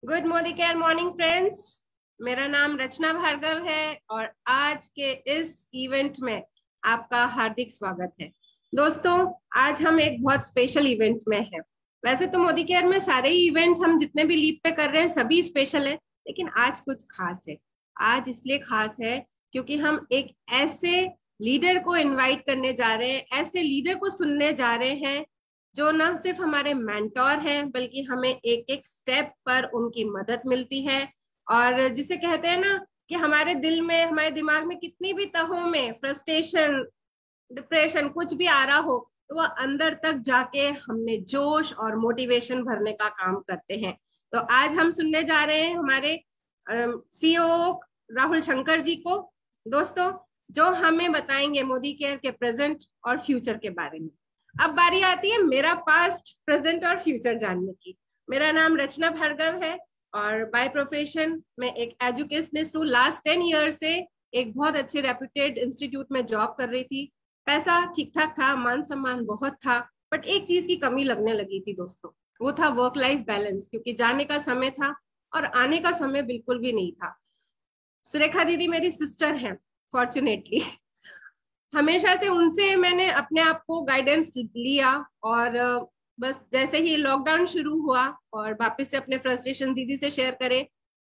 Good Modi care morning friends. मेरा नाम रचना भार्गव है और आज के इस इवेंट में आपका हार्दिक स्वागत है। दोस्तों, आज हम एक बहुत स्पेशल इवेंट में हैं। वैसे तो मोदी केयर में सारे ही इवेंट्स हम जितने भी लीव पे कर रहे हैं सभी स्पेशल हैं, लेकिन आज कुछ खास है। आज इसलिए खास है क्योंकि हम एक ऐसे लीडर को इनवाइट करने जा रहे हैं, ऐसे लीडर को सुनने जा रहे हैं जो ना सिर्फ हमारे मेंटोर हैं बल्कि हमें एक एक स्टेप पर उनकी मदद मिलती है। और जिसे कहते हैं ना कि हमारे दिल में, हमारे दिमाग में कितनी भी तहों में फ्रस्ट्रेशन, डिप्रेशन कुछ भी आ रहा हो तो वह अंदर तक जाके हमने जोश और मोटिवेशन भरने का काम करते हैं। तो आज हम सुनने जा रहे हैं हमारे सीईओ राहुल शंकर जी को, दोस्तों, जो हमें बताएंगे मोदी केयर के प्रेजेंट और फ्यूचर के बारे में। अब बारी आती है मेरा पास्ट, प्रेजेंट और फ्यूचर जानने की। मेरा नाम रचना भार्गव है और बाय प्रोफेशन मैं एक एजुकेशनिस्ट हूँ। लास्ट 10 ईयर से एक बहुत अच्छे रेप्यूटेड इंस्टीट्यूट में जॉब कर रही थी। पैसा ठीक ठाक था, मान सम्मान बहुत था, बट एक चीज की कमी लगने लगी थी दोस्तों, वो था वर्क लाइफ बैलेंस। क्योंकि जाने का समय था और आने का समय बिल्कुल भी नहीं था। सुरेखा दीदी मेरी सिस्टर है, फॉर्चुनेटली। हमेशा से उनसे मैंने अपने आप को गाइडेंस लिया और बस जैसे ही लॉकडाउन शुरू हुआ और वापस से अपने फ्रस्ट्रेशन दीदी से शेयर करे,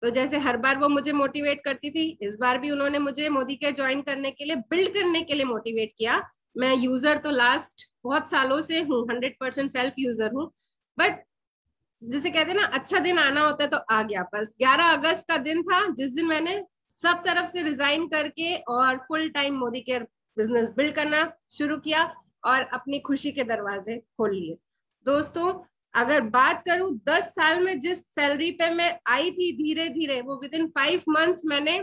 तो जैसे हर बार वो मुझे मोटिवेट करती थी, इस बार भी उन्होंने मुझे मोदी केयर ज्वाइन करने के लिए, बिल्ड करने के लिए मोटिवेट किया। मैं यूजर तो लास्ट बहुत सालों से हूँ, 100% सेल्फ यूजर हूँ, बट जिसे कहते हैं ना अच्छा दिन आना होता है तो आ गया। बस 11 अगस्त का दिन था जिस दिन मैंने सब तरफ से रिजाइन करके और full time Modi care business build करना शुरू किया और अपनी खुशी के दरवाजे खोल लिए। दोस्तों, अगर बात करूं 10 साल में जिस सैलरी पे मैं आई थी, धीरे धीरे वो विद इन 5 मंथ्स मैंने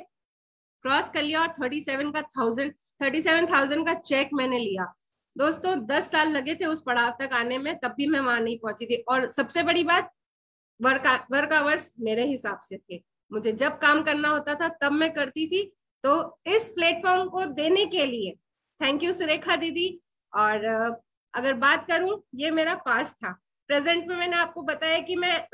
क्रॉस कर लिया और 37,000 का चेक मैंने लिया। दोस्तों, 10 साल लगे थे उस पड़ाव तक आने में, तब भी मैं वहां नहीं पहुंची थी। और सबसे बड़ी बात, वर्क आवर्स मेरे हिसाब से थे, मुझे जब काम करना होता था तब मैं करती थी। तो इस प्लेटफॉर्म को देने के लिए थैंक यू सुरेखा दीदी। और अगर बात करूं, ये मेरा पास था। प्रेजेंट में मैंने आपको बताया कि मैं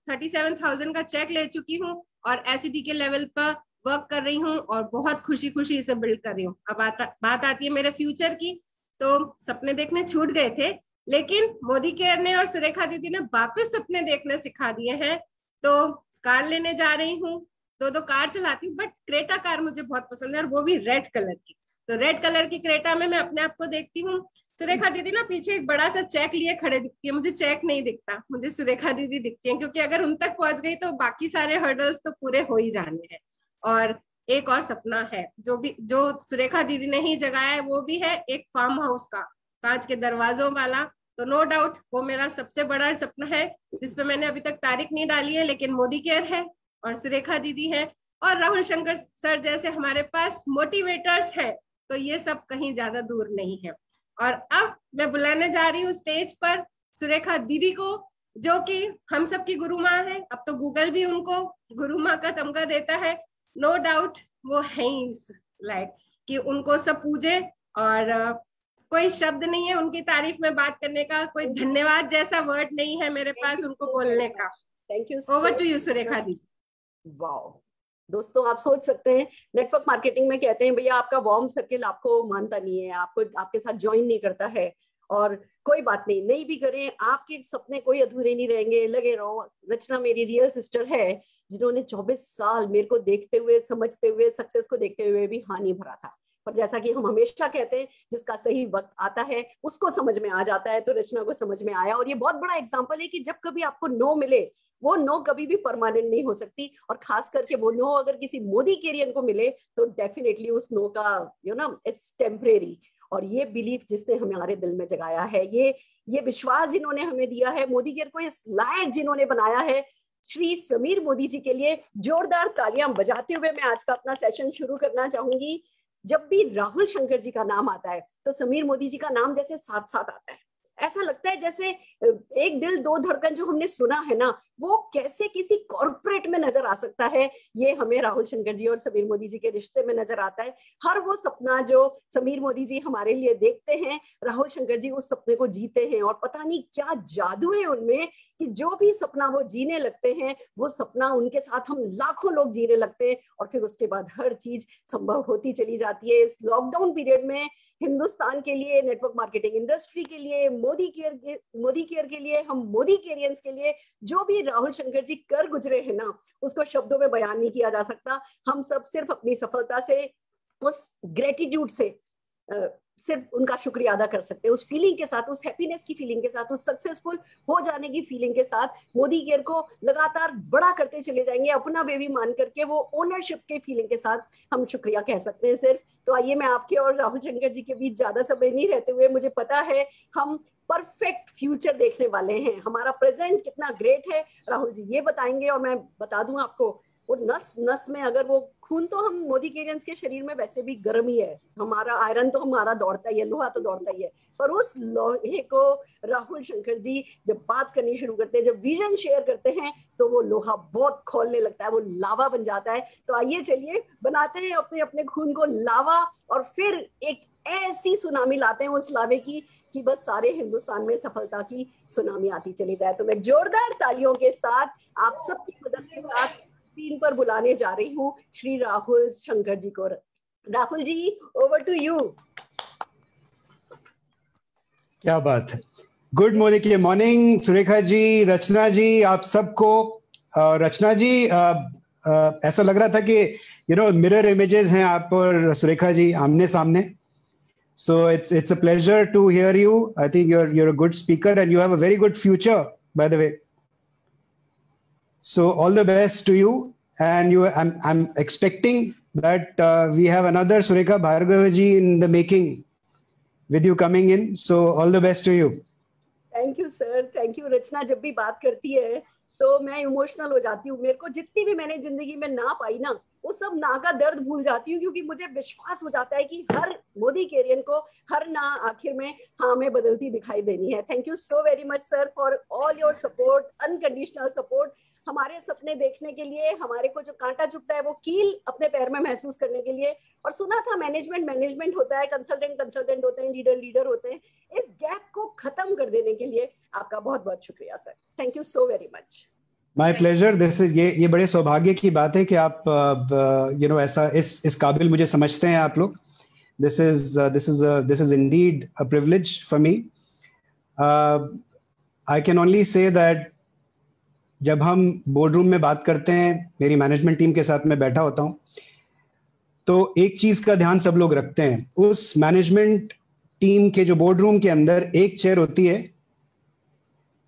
37,000 का चेक ले चुकी हूं और एसईडी के लेवल पर वर्क कर रही हूं और बहुत खुशी खुशी इसे बिल्ड कर रही हूँ। अब बात आती है मेरे फ्यूचर की। तो सपने देखने छूट गए थे, लेकिन मोदी केयर ने और सुरेखा दीदी ने वापस सपने देखने सिखा दिए हैं। तो कार लेने जा रही हूँ, दो कार चलाती हूँ, बट क्रेटा कार मुझे बहुत पसंद है और वो भी रेड कलर की। तो रेड कलर की क्रेटा में मैं अपने आप को देखती हूँ। सुरेखा दीदी ना पीछे एक बड़ा सा चेक लिए खड़े दिखती है, मुझे चेक नहीं दिखता, मुझे सुरेखा दीदी दिखती है, क्योंकि अगर उन तक पहुंच गई तो बाकी सारे हर्डल्स तो पूरे हो ही जाने हैं। और एक और सपना है जो सुरेखा दीदी ने ही जगाया है, वो भी है एक फार्म हाउस का, कांच के दरवाजों वाला। तो नो डाउट वो मेरा सबसे बड़ा सपना है, जिसपे मैंने अभी तक तारीख नहीं डाली है, लेकिन मोदी केयर है और सुरेखा दीदी है और राहुल शंकर सर जैसे हमारे पास मोटिवेटर्स हैं, तो ये सब कहीं ज्यादा दूर नहीं है। और अब मैं बुलाने जा रही हूँ स्टेज पर सुरेखा दीदी को, जो कि हम सबकी गुरु माँ है। अब तो गूगल भी उनको गुरु माँ का तमगा देता है। नो डाउट वो है लाइक कि उनको सब पूजे और कोई शब्द नहीं है उनकी तारीफ में बात करने का, कोई धन्यवाद जैसा वर्ड नहीं है मेरे पास उनको बोलने का। Thank you. Over to you Surekha दीदी। वाओ दोस्तों, आप सोच सकते हैं, नेटवर्क मार्केटिंग में कहते हैं भैया आपका वार्म सर्किल आपको मानता नहीं है, आपको आपके साथ ज्वाइन नहीं करता है, और कोई बात नहीं भी करें, आपके सपने कोई अधूरे नहीं रहेंगे, लगे रहो। रचना मेरी रियल सिस्टर है, जिन्होंने 24 साल मेरे को देखते हुए, समझते हुए, सक्सेस को देखते हुए भी हानि भरा था। पर जैसा कि हम हमेशा कहते हैं, जिसका सही वक्त आता है उसको समझ में आ जाता है, तो रचना को समझ में आया। और ये बहुत बड़ा एग्जाम्पल है कि जब कभी आपको नो मिले, वो नो कभी भी परमानेंट नहीं हो सकती, और खास करके वो नो अगर किसी मोदी केरियन को मिले तो डेफिनेटली उस नो का इट्स टेम्परेरी। और ये बिलीफ जिसने हमारे दिल में जगाया है, ये विश्वास जिन्होंने हमें दिया है, मोदी केयर को इस लायक जिन्होंने बनाया है, श्री समीर मोदी जी के लिए जोरदार तालियां बजाते हुए मैं आज का अपना सेशन शुरू करना चाहूंगी। जब भी राहुल शंकर जी का नाम आता है तो समीर मोदी जी का नाम जैसे साथ साथ आता है। ऐसा लगता है जैसे एक दिल दो धड़कन जो हमने सुना है ना, वो कैसे किसी कॉर्पोरेट में नजर आ सकता है, ये हमें राहुल शंकर जी और समीर मोदी जी के रिश्ते में नजर आता है। हर वो सपना जो समीर मोदी जी हमारे लिए देखते हैं, राहुल शंकर जी उस सपने को जीते हैं, और पता नहीं क्या जादू है उनमें कि जो भी सपना वो जीने लगते हैं, वो सपना उनके साथ हम लाखों लोग जीने लगते हैं, और फिर उसके बाद हर चीज संभव होती चली जाती है। इस लॉकडाउन पीरियड में हिंदुस्तान के लिए, नेटवर्क मार्केटिंग इंडस्ट्री के लिए, मोदी केयर के लिए, हम मोदी केरियंस के लिए जो भी राहुल शंकर जी कर गुजरे हैं ना, उसको शब्दों में बयान नहीं किया जा सकता। हम सब सिर्फ अपनी सफलता से, उस ग्रेटिट्यूड से सिर्फ उनका शुक्रिया अदा कर सकते हैं, उस फीलिंग के साथ, उस हैप्पीनेस की फीलिंग के साथ, उस सक्सेसफुल हो जाने की फीलिंग के साथ मोदी केयर को लगातार बड़ा करते चले जाएंगे, अपना बेबी मान करके, वो ओनरशिप के फीलिंग के साथ हम शुक्रिया कह सकते हैं सिर्फ। तो आइए, मैं आपके और राहुल शंकर जी के बीच ज्यादा समय नहीं रहते हुए, मुझे पता है हम परफेक्ट फ्यूचर देखने वाले हैं, हमारा प्रेजेंट कितना ग्रेट है राहुल जी ये बताएंगे। और मैं बता दूं आपको, वो नस नस में अगर वो खून, तो हम मोदी केरियंस के शरीर में वैसे भी गर्म ही है, हमारा आयरन तो हमारा दौड़ता ही है, लोहा तो दौड़ता ही है, पर उस लोहे को राहुल शंकर जी जब बात करनी शुरू करते हैं, जब विजन शेयर करते हैं, तो वो लोहा बहुत खोलने लगता है, वो लावा बन जाता है। तो आइए चलिए बनाते हैं अपने अपने खून को लावा, और फिर एक ऐसी सुनामी लाते हैं उस लावे की कि बस सारे हिंदुस्तान में सफलता की सुनामी आती चली जाए। तो मैं जोरदार तालियों के साथ आप सबकी मदद के साथ स्क्रीन पर बुलाने जा रही हूँ श्री राहुल शंकर जी को। Rahul ji, over to you. क्या बात है, गुड मॉर्निंग सुरेखा जी, रचना जी, आप सबको। रचना जी, ऐसा लग रहा था कि मिरर इमेजेस हैं आप और सुरेखा जी आमने सामने। So it's a pleasure to hear you. I think you're a good speaker and you have a very good future, by the way. So all the best to you. And I'm expecting that we have another Surekha Bhargava ji in the making with you coming in. So all the best to you. Thank you, sir. Thank you. रचना जब भी बात करती है तो मैं emotional हो जाती हूँ। मेरे को जितनी भी मैंने जिंदगी में ना पाई ना, वो सब ना का दर्द भूल जाती हूँ, क्योंकि मुझे विश्वास हो जाता है कि हर मोदी केरियन को हर ना आखिर में हाँ में बदलती दिखाई देनी है। Thank you so very much sir for all your support, unconditional support. हमारे सपने देखने के लिए, हमारे को जो कांटा चुभता है वो कील अपने पैर में महसूस करने के लिए। और सुना था मैनेजमेंट होता है, कंसल्टेंट होते हैं, लीडर होते हैं। इस गैप को खत्म कर देने के लिए आपका बहुत बहुत शुक्रिया sir. Thank you so very much. My pleasure. This is ये बड़े सौभाग्य की बात है कि आप ऐसा इस काबिल मुझे समझते हैं आप लोग। This is indeed a privilege for me. I can only say that जब हम बोर्ड रूम में बात करते हैं, मेरी मैनेजमेंट टीम के साथ मैं बैठा होता हूं, तो एक चीज का ध्यान सब लोग रखते हैं। उस मैनेजमेंट टीम के जो बोर्ड रूम के अंदर एक चेयर होती है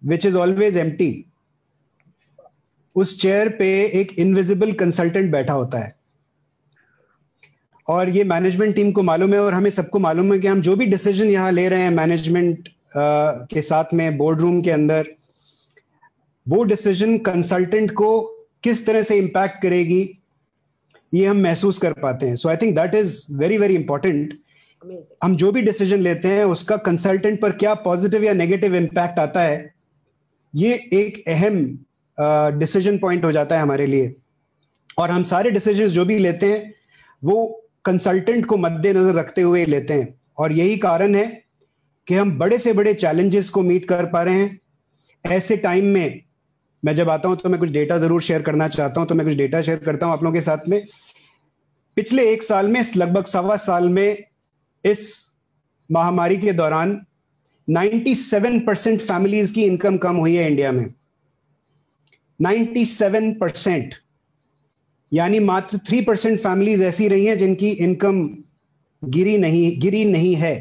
विच इज ऑलवेज एम्प्टी। उस चेयर पे एक इनविजिबल कंसल्टेंट बैठा होता है, और ये मैनेजमेंट टीम को मालूम है और हमें सबको मालूम है कि हम जो भी डिसीजन यहाँ ले रहे हैं मैनेजमेंट के साथ में बोर्ड रूम के अंदर, वो डिसीजन कंसल्टेंट को किस तरह से इम्पैक्ट करेगी ये हम महसूस कर पाते हैं। So I think that is very very important. हम जो भी डिसीजन लेते हैं उसका कंसल्टेंट पर क्या पॉजिटिव या नेगेटिव इम्पैक्ट आता है, ये एक अहम डिसीजन पॉइंट हो जाता है हमारे लिए। और हम सारे डिसीजन जो भी लेते हैं वो कंसल्टेंट को मद्देनजर रखते हुए लेते हैं, और यही कारण है कि हम बड़े से बड़े चैलेंजेस को मीट कर पा रहे हैं। ऐसे टाइम में मैं जब आता हूं तो मैं कुछ डेटा जरूर शेयर करना चाहता हूं, तो मैं कुछ डेटा शेयर करता हूं आप लोगों के साथ में। पिछले एक साल में, लगभग 1.25 साल में, इस महामारी के दौरान 97% फैमिलीज की इनकम कम हुई है इंडिया में। 97%, यानी मात्र 3% फैमिलीज ऐसी रही हैं जिनकी इनकम गिरी नहीं है।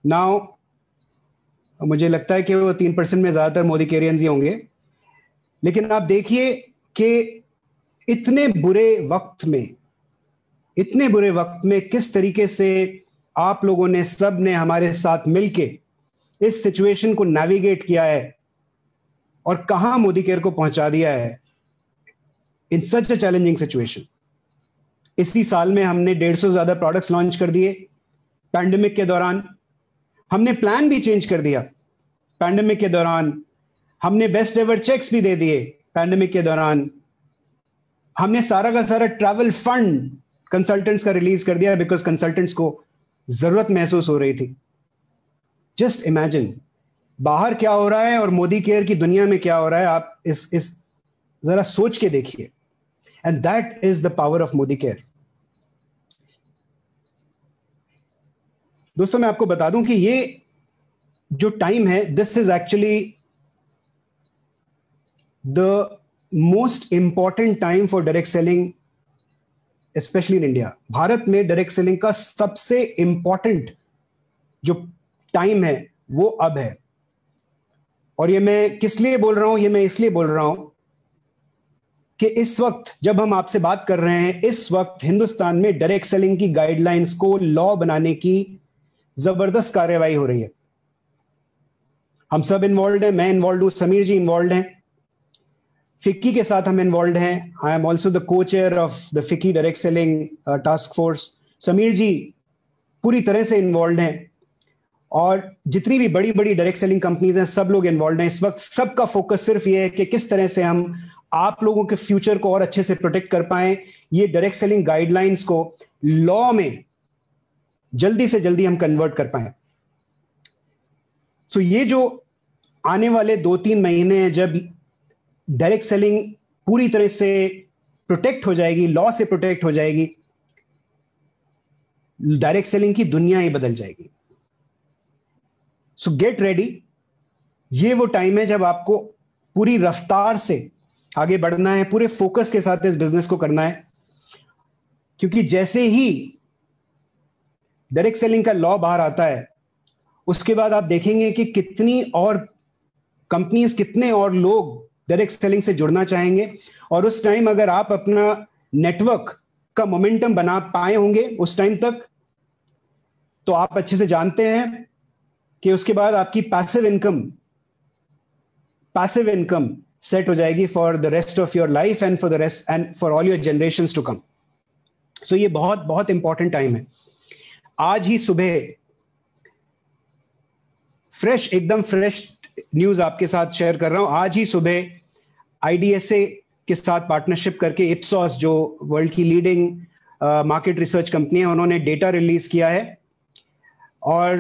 नाउ मुझे लगता है कि वो 3% में ज्यादातर मोदी केरियंस ही होंगे, लेकिन आप देखिए कि इतने बुरे वक्त में किस तरीके से आप लोगों ने, सब ने हमारे साथ मिलके इस सिचुएशन को नेविगेट किया है और कहां मोदी केयर को पहुंचा दिया है इन सच अ चैलेंजिंग सिचुएशन। इसी साल में हमने 150 से ज्यादा प्रोडक्ट्स लॉन्च कर दिए। पैंडेमिक के दौरान हमने प्लान भी चेंज कर दिया। पैंडेमिक के दौरान हमने बेस्ट एवर चेक्स भी दे दिए पैंडेमिक के दौरान, हमने सारा का सारा ट्रैवल फंड कंसल्टेंट्स का रिलीज कर दिया बिकॉज कंसल्टेंट्स को जरूरत महसूस हो रही थी। जस्ट इमेजिन बाहर क्या हो रहा है और मोदी केयर की दुनिया में क्या हो रहा है, आप इस जरा सोच के देखिए। And that is the power of Modi care. दोस्तों मैं आपको बता दूं कि ये जो टाइम है, this is actually the most important time for direct selling, specially in India. Bharat में डायरेक्ट सेलिंग का सबसे इंपॉर्टेंट जो टाइम है वो अब है। और ये मैं किस लिए बोल रहा हूं? ये मैं इसलिए बोल रहा हूं कि इस वक्त जब हम आपसे बात कर रहे हैं, इस वक्त हिंदुस्तान में डायरेक्ट सेलिंग की गाइडलाइंस को लॉ बनाने की जबरदस्त कार्यवाही हो रही है। हम सब इन्वॉल्व हैं, मैं इन्वॉल्व हूं, समीर जी इन्वॉल्व हैं, फिक्की के साथ हम इन्वॉल्व हैं। I am also the co chair of the FICCI direct selling task force. Sameer ji पूरी तरह से इन्वॉल्व हैं और जितनी भी बड़ी बड़ी डायरेक्ट सेलिंग कंपनीज हैं सब लोग इन्वॉल्व हैं। इस वक्त सबका फोकस सिर्फ ये है कि किस तरह से हम आप लोगों के फ्यूचर को और अच्छे से प्रोटेक्ट कर पाएं, ये डायरेक्ट सेलिंग गाइडलाइंस को लॉ में जल्दी से जल्दी हम कन्वर्ट कर पाएं। सो ये जो आने वाले 2-3 महीने हैं जब डायरेक्ट सेलिंग पूरी तरह से प्रोटेक्ट हो जाएगी, लॉ से प्रोटेक्ट हो जाएगी, डायरेक्ट सेलिंग की दुनिया ही बदल जाएगी। सो गेट रेडी। ये वो टाइम है जब आपको पूरी रफ्तार से आगे बढ़ना है, पूरे फोकस के साथ इस बिजनेस को करना है, क्योंकि जैसे ही डायरेक्ट सेलिंग का लॉ बाहर आता है उसके बाद आप देखेंगे कि कितनी और कंपनीज, कितने और लोग डायरेक्ट सेलिंग से जुड़ना चाहेंगे। और उस टाइम अगर आप अपना नेटवर्क का मोमेंटम बना पाए होंगे उस टाइम तक, तो आप अच्छे से जानते हैं कि उसके बाद आपकी पैसिव इनकम सेट हो जाएगी for the rest of your life and for all your generations to come. So ये बहुत बहुत इंपॉर्टेंट टाइम है। आज ही सुबह एकदम फ्रेश न्यूज आपके साथ शेयर कर रहा हूं। आज ही सुबह IDSA के साथ पार्टनरशिप करके इप्सॉस, जो वर्ल्ड की लीडिंग मार्केट रिसर्च कंपनी है, उन्होंने डेटा रिलीज किया है और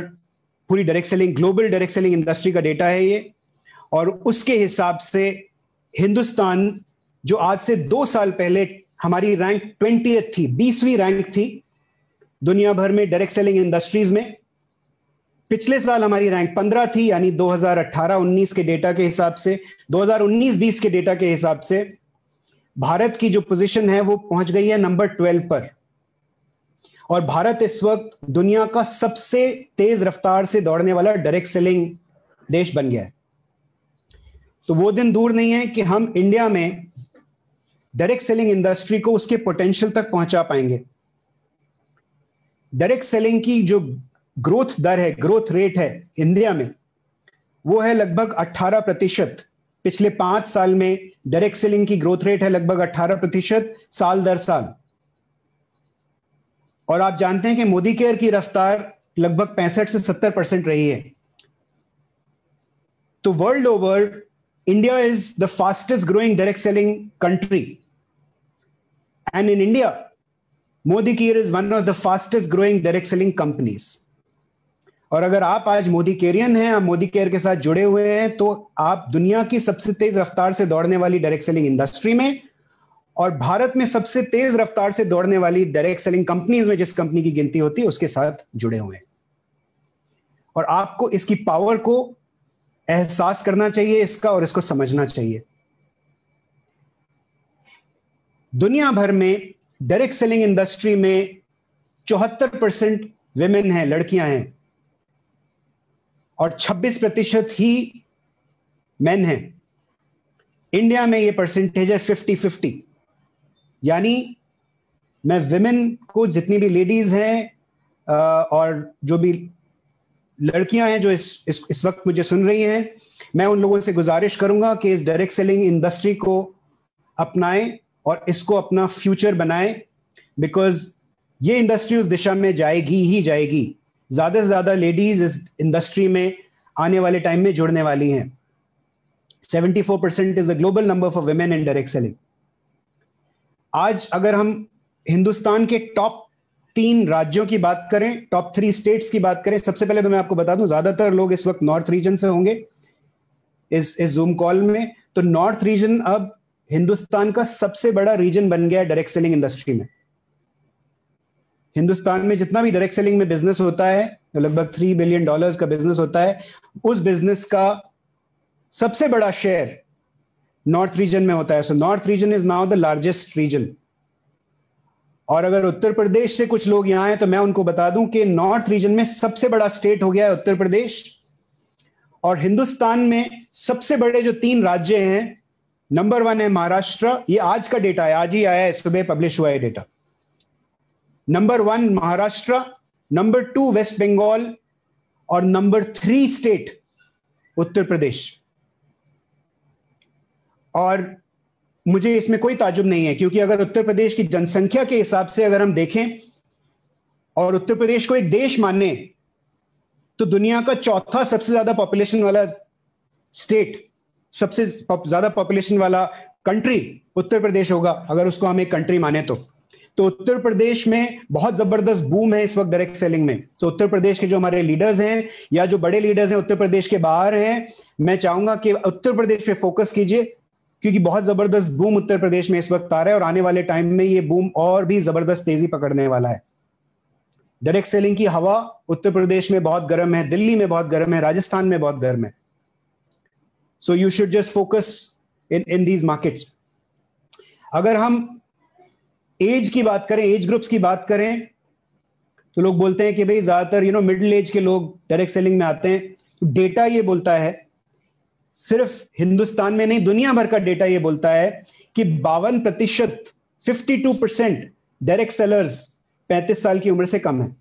पूरी direct selling, global direct selling industry का डेटा है ये। और उसके हिसाब से हिंदुस्तान, जो आज से 2 साल पहले हमारी रैंक 20th थी, 20वीं रैंक थी दुनिया भर में डायरेक्ट सेलिंग इंडस्ट्रीज में, पिछले साल हमारी रैंक 15 थी, यानी 2018-19 के डेटा के हिसाब से, 2019-20 के डेटा के हिसाब से भारत की जो पोजीशन है वो पहुंच गई है नंबर 12 पर। और भारत इस वक्त दुनिया का सबसे तेज रफ्तार से दौड़ने वाला डायरेक्ट सेलिंग देश बन गया है। तो वो दिन दूर नहीं है कि हम इंडिया में डायरेक्ट सेलिंग इंडस्ट्री को उसके पोटेंशियल तक पहुंचा पाएंगे। डायरेक्ट सेलिंग की जो ग्रोथ दर है, ग्रोथ रेट है इंडिया में, वो है लगभग 18%। पिछले 5 साल में डायरेक्ट सेलिंग की ग्रोथ रेट है लगभग 18% साल दर साल। और आप जानते हैं कि मोदी केयर की रफ्तार लगभग 65 से 70% रही है। तो world over India is the fastest growing direct selling country, and in India Modi care is one of the fastest growing direct selling companies. और अगर आप आज मोदी केरियन हैं, आप मोदी केयर के साथ जुड़े हुए हैं, तो आप दुनिया की सबसे तेज रफ्तार से दौड़ने वाली डायरेक्ट सेलिंग इंडस्ट्री में और भारत में सबसे तेज रफ्तार से दौड़ने वाली डायरेक्ट सेलिंग कंपनीज में जिस कंपनी की गिनती होती है उसके साथ जुड़े हुए हैं। और आपको इसकी पावर को एहसास करना चाहिए इसका, और इसको समझना चाहिए। दुनिया भर में डायरेक्ट सेलिंग इंडस्ट्री में 74% विमेन हैं, लड़कियां हैं, और 26% ही मेन हैं। इंडिया में ये परसेंटेज है 50-50, यानी मैं विमेन को, जितनी भी लेडीज हैं और जो भी लड़कियां हैं जो इस वक्त मुझे सुन रही हैं, मैं उन लोगों से गुजारिश करूंगा कि इस डायरेक्ट सेलिंग इंडस्ट्री को अपनाएं और इसको अपना फ्यूचर बनाएं, बिकॉज ये इंडस्ट्री उस दिशा में जाएगी ही जाएगी। ज्यादा से ज्यादा लेडीज इस इंडस्ट्री में आने वाले टाइम में जुड़ने वाली हैं। 74% is the global number for women in direct selling. आज अगर हम हिंदुस्तान के टॉप 3 राज्यों की बात करें, टॉप 3 स्टेट्स की बात करें, सबसे पहले तो मैं आपको बता दूं ज्यादातर लोग इस वक्त नॉर्थ रीजन से होंगे इस जूम कॉल में। तो नॉर्थ रीजन अब हिंदुस्तान का सबसे बड़ा रीजन बन गया है डायरेक्ट सेलिंग इंडस्ट्री में। हिंदुस्तान में जितना भी डायरेक्ट सेलिंग में बिजनेस होता है, लगभग $3 बिलियन का बिजनेस होता है, उस बिजनेस का सबसे बड़ा शेयर नॉर्थ रीजन में होता है। So north region is now the largest region. और अगर उत्तर प्रदेश से कुछ लोग यहां हैं तो मैं उनको बता दूं कि नॉर्थ रीजन में सबसे बड़ा स्टेट हो गया है उत्तर प्रदेश। और हिंदुस्तान में सबसे बड़े जो 3 राज्य हैं, नंबर 1 है महाराष्ट्र। ये आज का डेटा है, आज ही आया है, सुबह पब्लिश हुआ है data. Number 1 Maharashtra, number 2 West Bengal और नंबर 3 स्टेट उत्तर प्रदेश। और मुझे इसमें कोई ताजुब नहीं है, क्योंकि अगर उत्तर प्रदेश की जनसंख्या के हिसाब से अगर हम देखें और उत्तर प्रदेश को एक देश माने, तो दुनिया का चौथा सबसे ज्यादा पॉपुलेशन वाला स्टेट, सबसे ज्यादा पॉपुलेशन वाला कंट्री उत्तर प्रदेश होगा, अगर उसको हम एक कंट्री माने तो उत्तर प्रदेश में बहुत जबरदस्त बूम है इस वक्त डायरेक्ट सेलिंग में। तो उत्तर प्रदेश के जो हमारे लीडर्स हैं या जो बड़े लीडर्स हैं उत्तर प्रदेश के बाहर हैं, मैं चाहूंगा कि उत्तर प्रदेश पे फोकस कीजिए, क्योंकि बहुत जबरदस्त बूम उत्तर प्रदेश में इस वक्त आ रहा है और आने वाले टाइम में ये बूम और भी जबरदस्त तेजी पकड़ने वाला है। डायरेक्ट सेलिंग की हवा उत्तर प्रदेश में बहुत गर्म है, दिल्ली में बहुत गर्म है, राजस्थान में बहुत गर्म है। So you should just focus in these markets. अगर हम एज की बात करें, एज ग्रुप्स की बात करें, तो लोग बोलते हैं कि भाई ज्यादातर मिडिल एज के लोग डायरेक्ट सेलिंग में आते हैं। डेटा ये बोलता है, सिर्फ हिंदुस्तान में नहीं दुनिया भर का डेटा ये बोलता है कि 52%, 52% डायरेक्ट सेलर्स 35 साल की उम्र से कम है।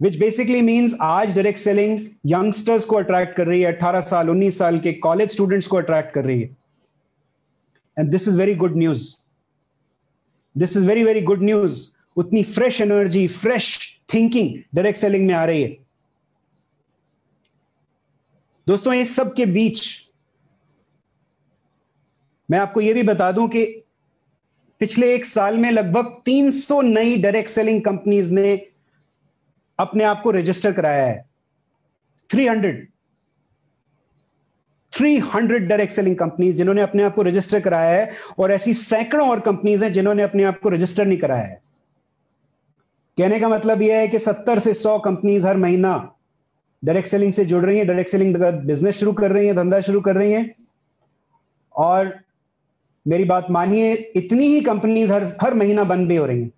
विच बेसिकली मीन्स आज डायरेक्ट सेलिंग यंगस्टर्स को अट्रैक्ट कर रही है, 18 साल 19 साल के कॉलेज स्टूडेंट्स को अट्रैक्ट कर रही है। And this is very good news, this is very very good news. उतनी fresh energy, fresh thinking direct selling में आ रही है। दोस्तों, इस सब के बीच मैं आपको यह भी बता दूं कि पिछले 1 साल में लगभग 300 नई डायरेक्ट सेलिंग कंपनीज ने अपने आप को रजिस्टर कराया है। 300 डायरेक्ट सेलिंग कंपनीज जिन्होंने अपने आप को रजिस्टर कराया है, और ऐसी सैकड़ों और कंपनीज हैं जिन्होंने अपने आप को रजिस्टर नहीं कराया है। कहने का मतलब यह है कि 70 से 100 कंपनीज हर महीना डायरेक्ट सेलिंग से जुड़ रही हैं, डायरेक्ट सेलिंग का बिजनेस शुरू कर रही हैं, धंधा शुरू कर रही हैं। और मेरी बात मानिए, इतनी ही कंपनीज हर महीना बंद भी हो रही हैं।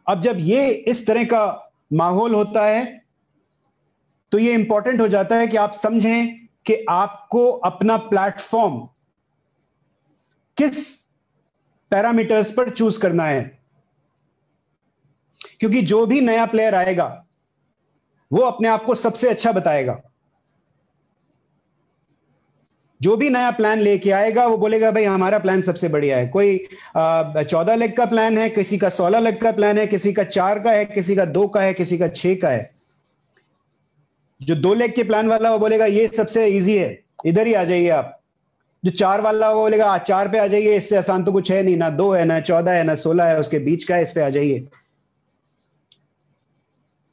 अब जब ये इस तरह का माहौल होता है तो ये इंपॉर्टेंट हो जाता है कि आप समझें कि आपको अपना प्लेटफॉर्म किस पैरामीटर्स पर चूज करना है, क्योंकि जो भी नया प्लेयर आएगा वो अपने आप को सबसे अच्छा बताएगा। जो भी नया प्लान लेके आएगा वो बोलेगा भाई हमारा प्लान सबसे बढ़िया है। कोई 14 लाख का प्लान है, किसी का 16 लाख का प्लान है, किसी का 4 का है, किसी का 2 का है, किसी का 6 का है। जो 2 लाख के प्लान वाला वो बोलेगा ये सबसे इजी है, इधर ही आ जाइए आप। जो 4 वाला वो बोलेगा 4 पे आ जाइए, इससे आसान तो कुछ है नहीं, ना 2 है, ना 14 है, ना 16 है, उसके बीच का है, इस पे आ जाइए।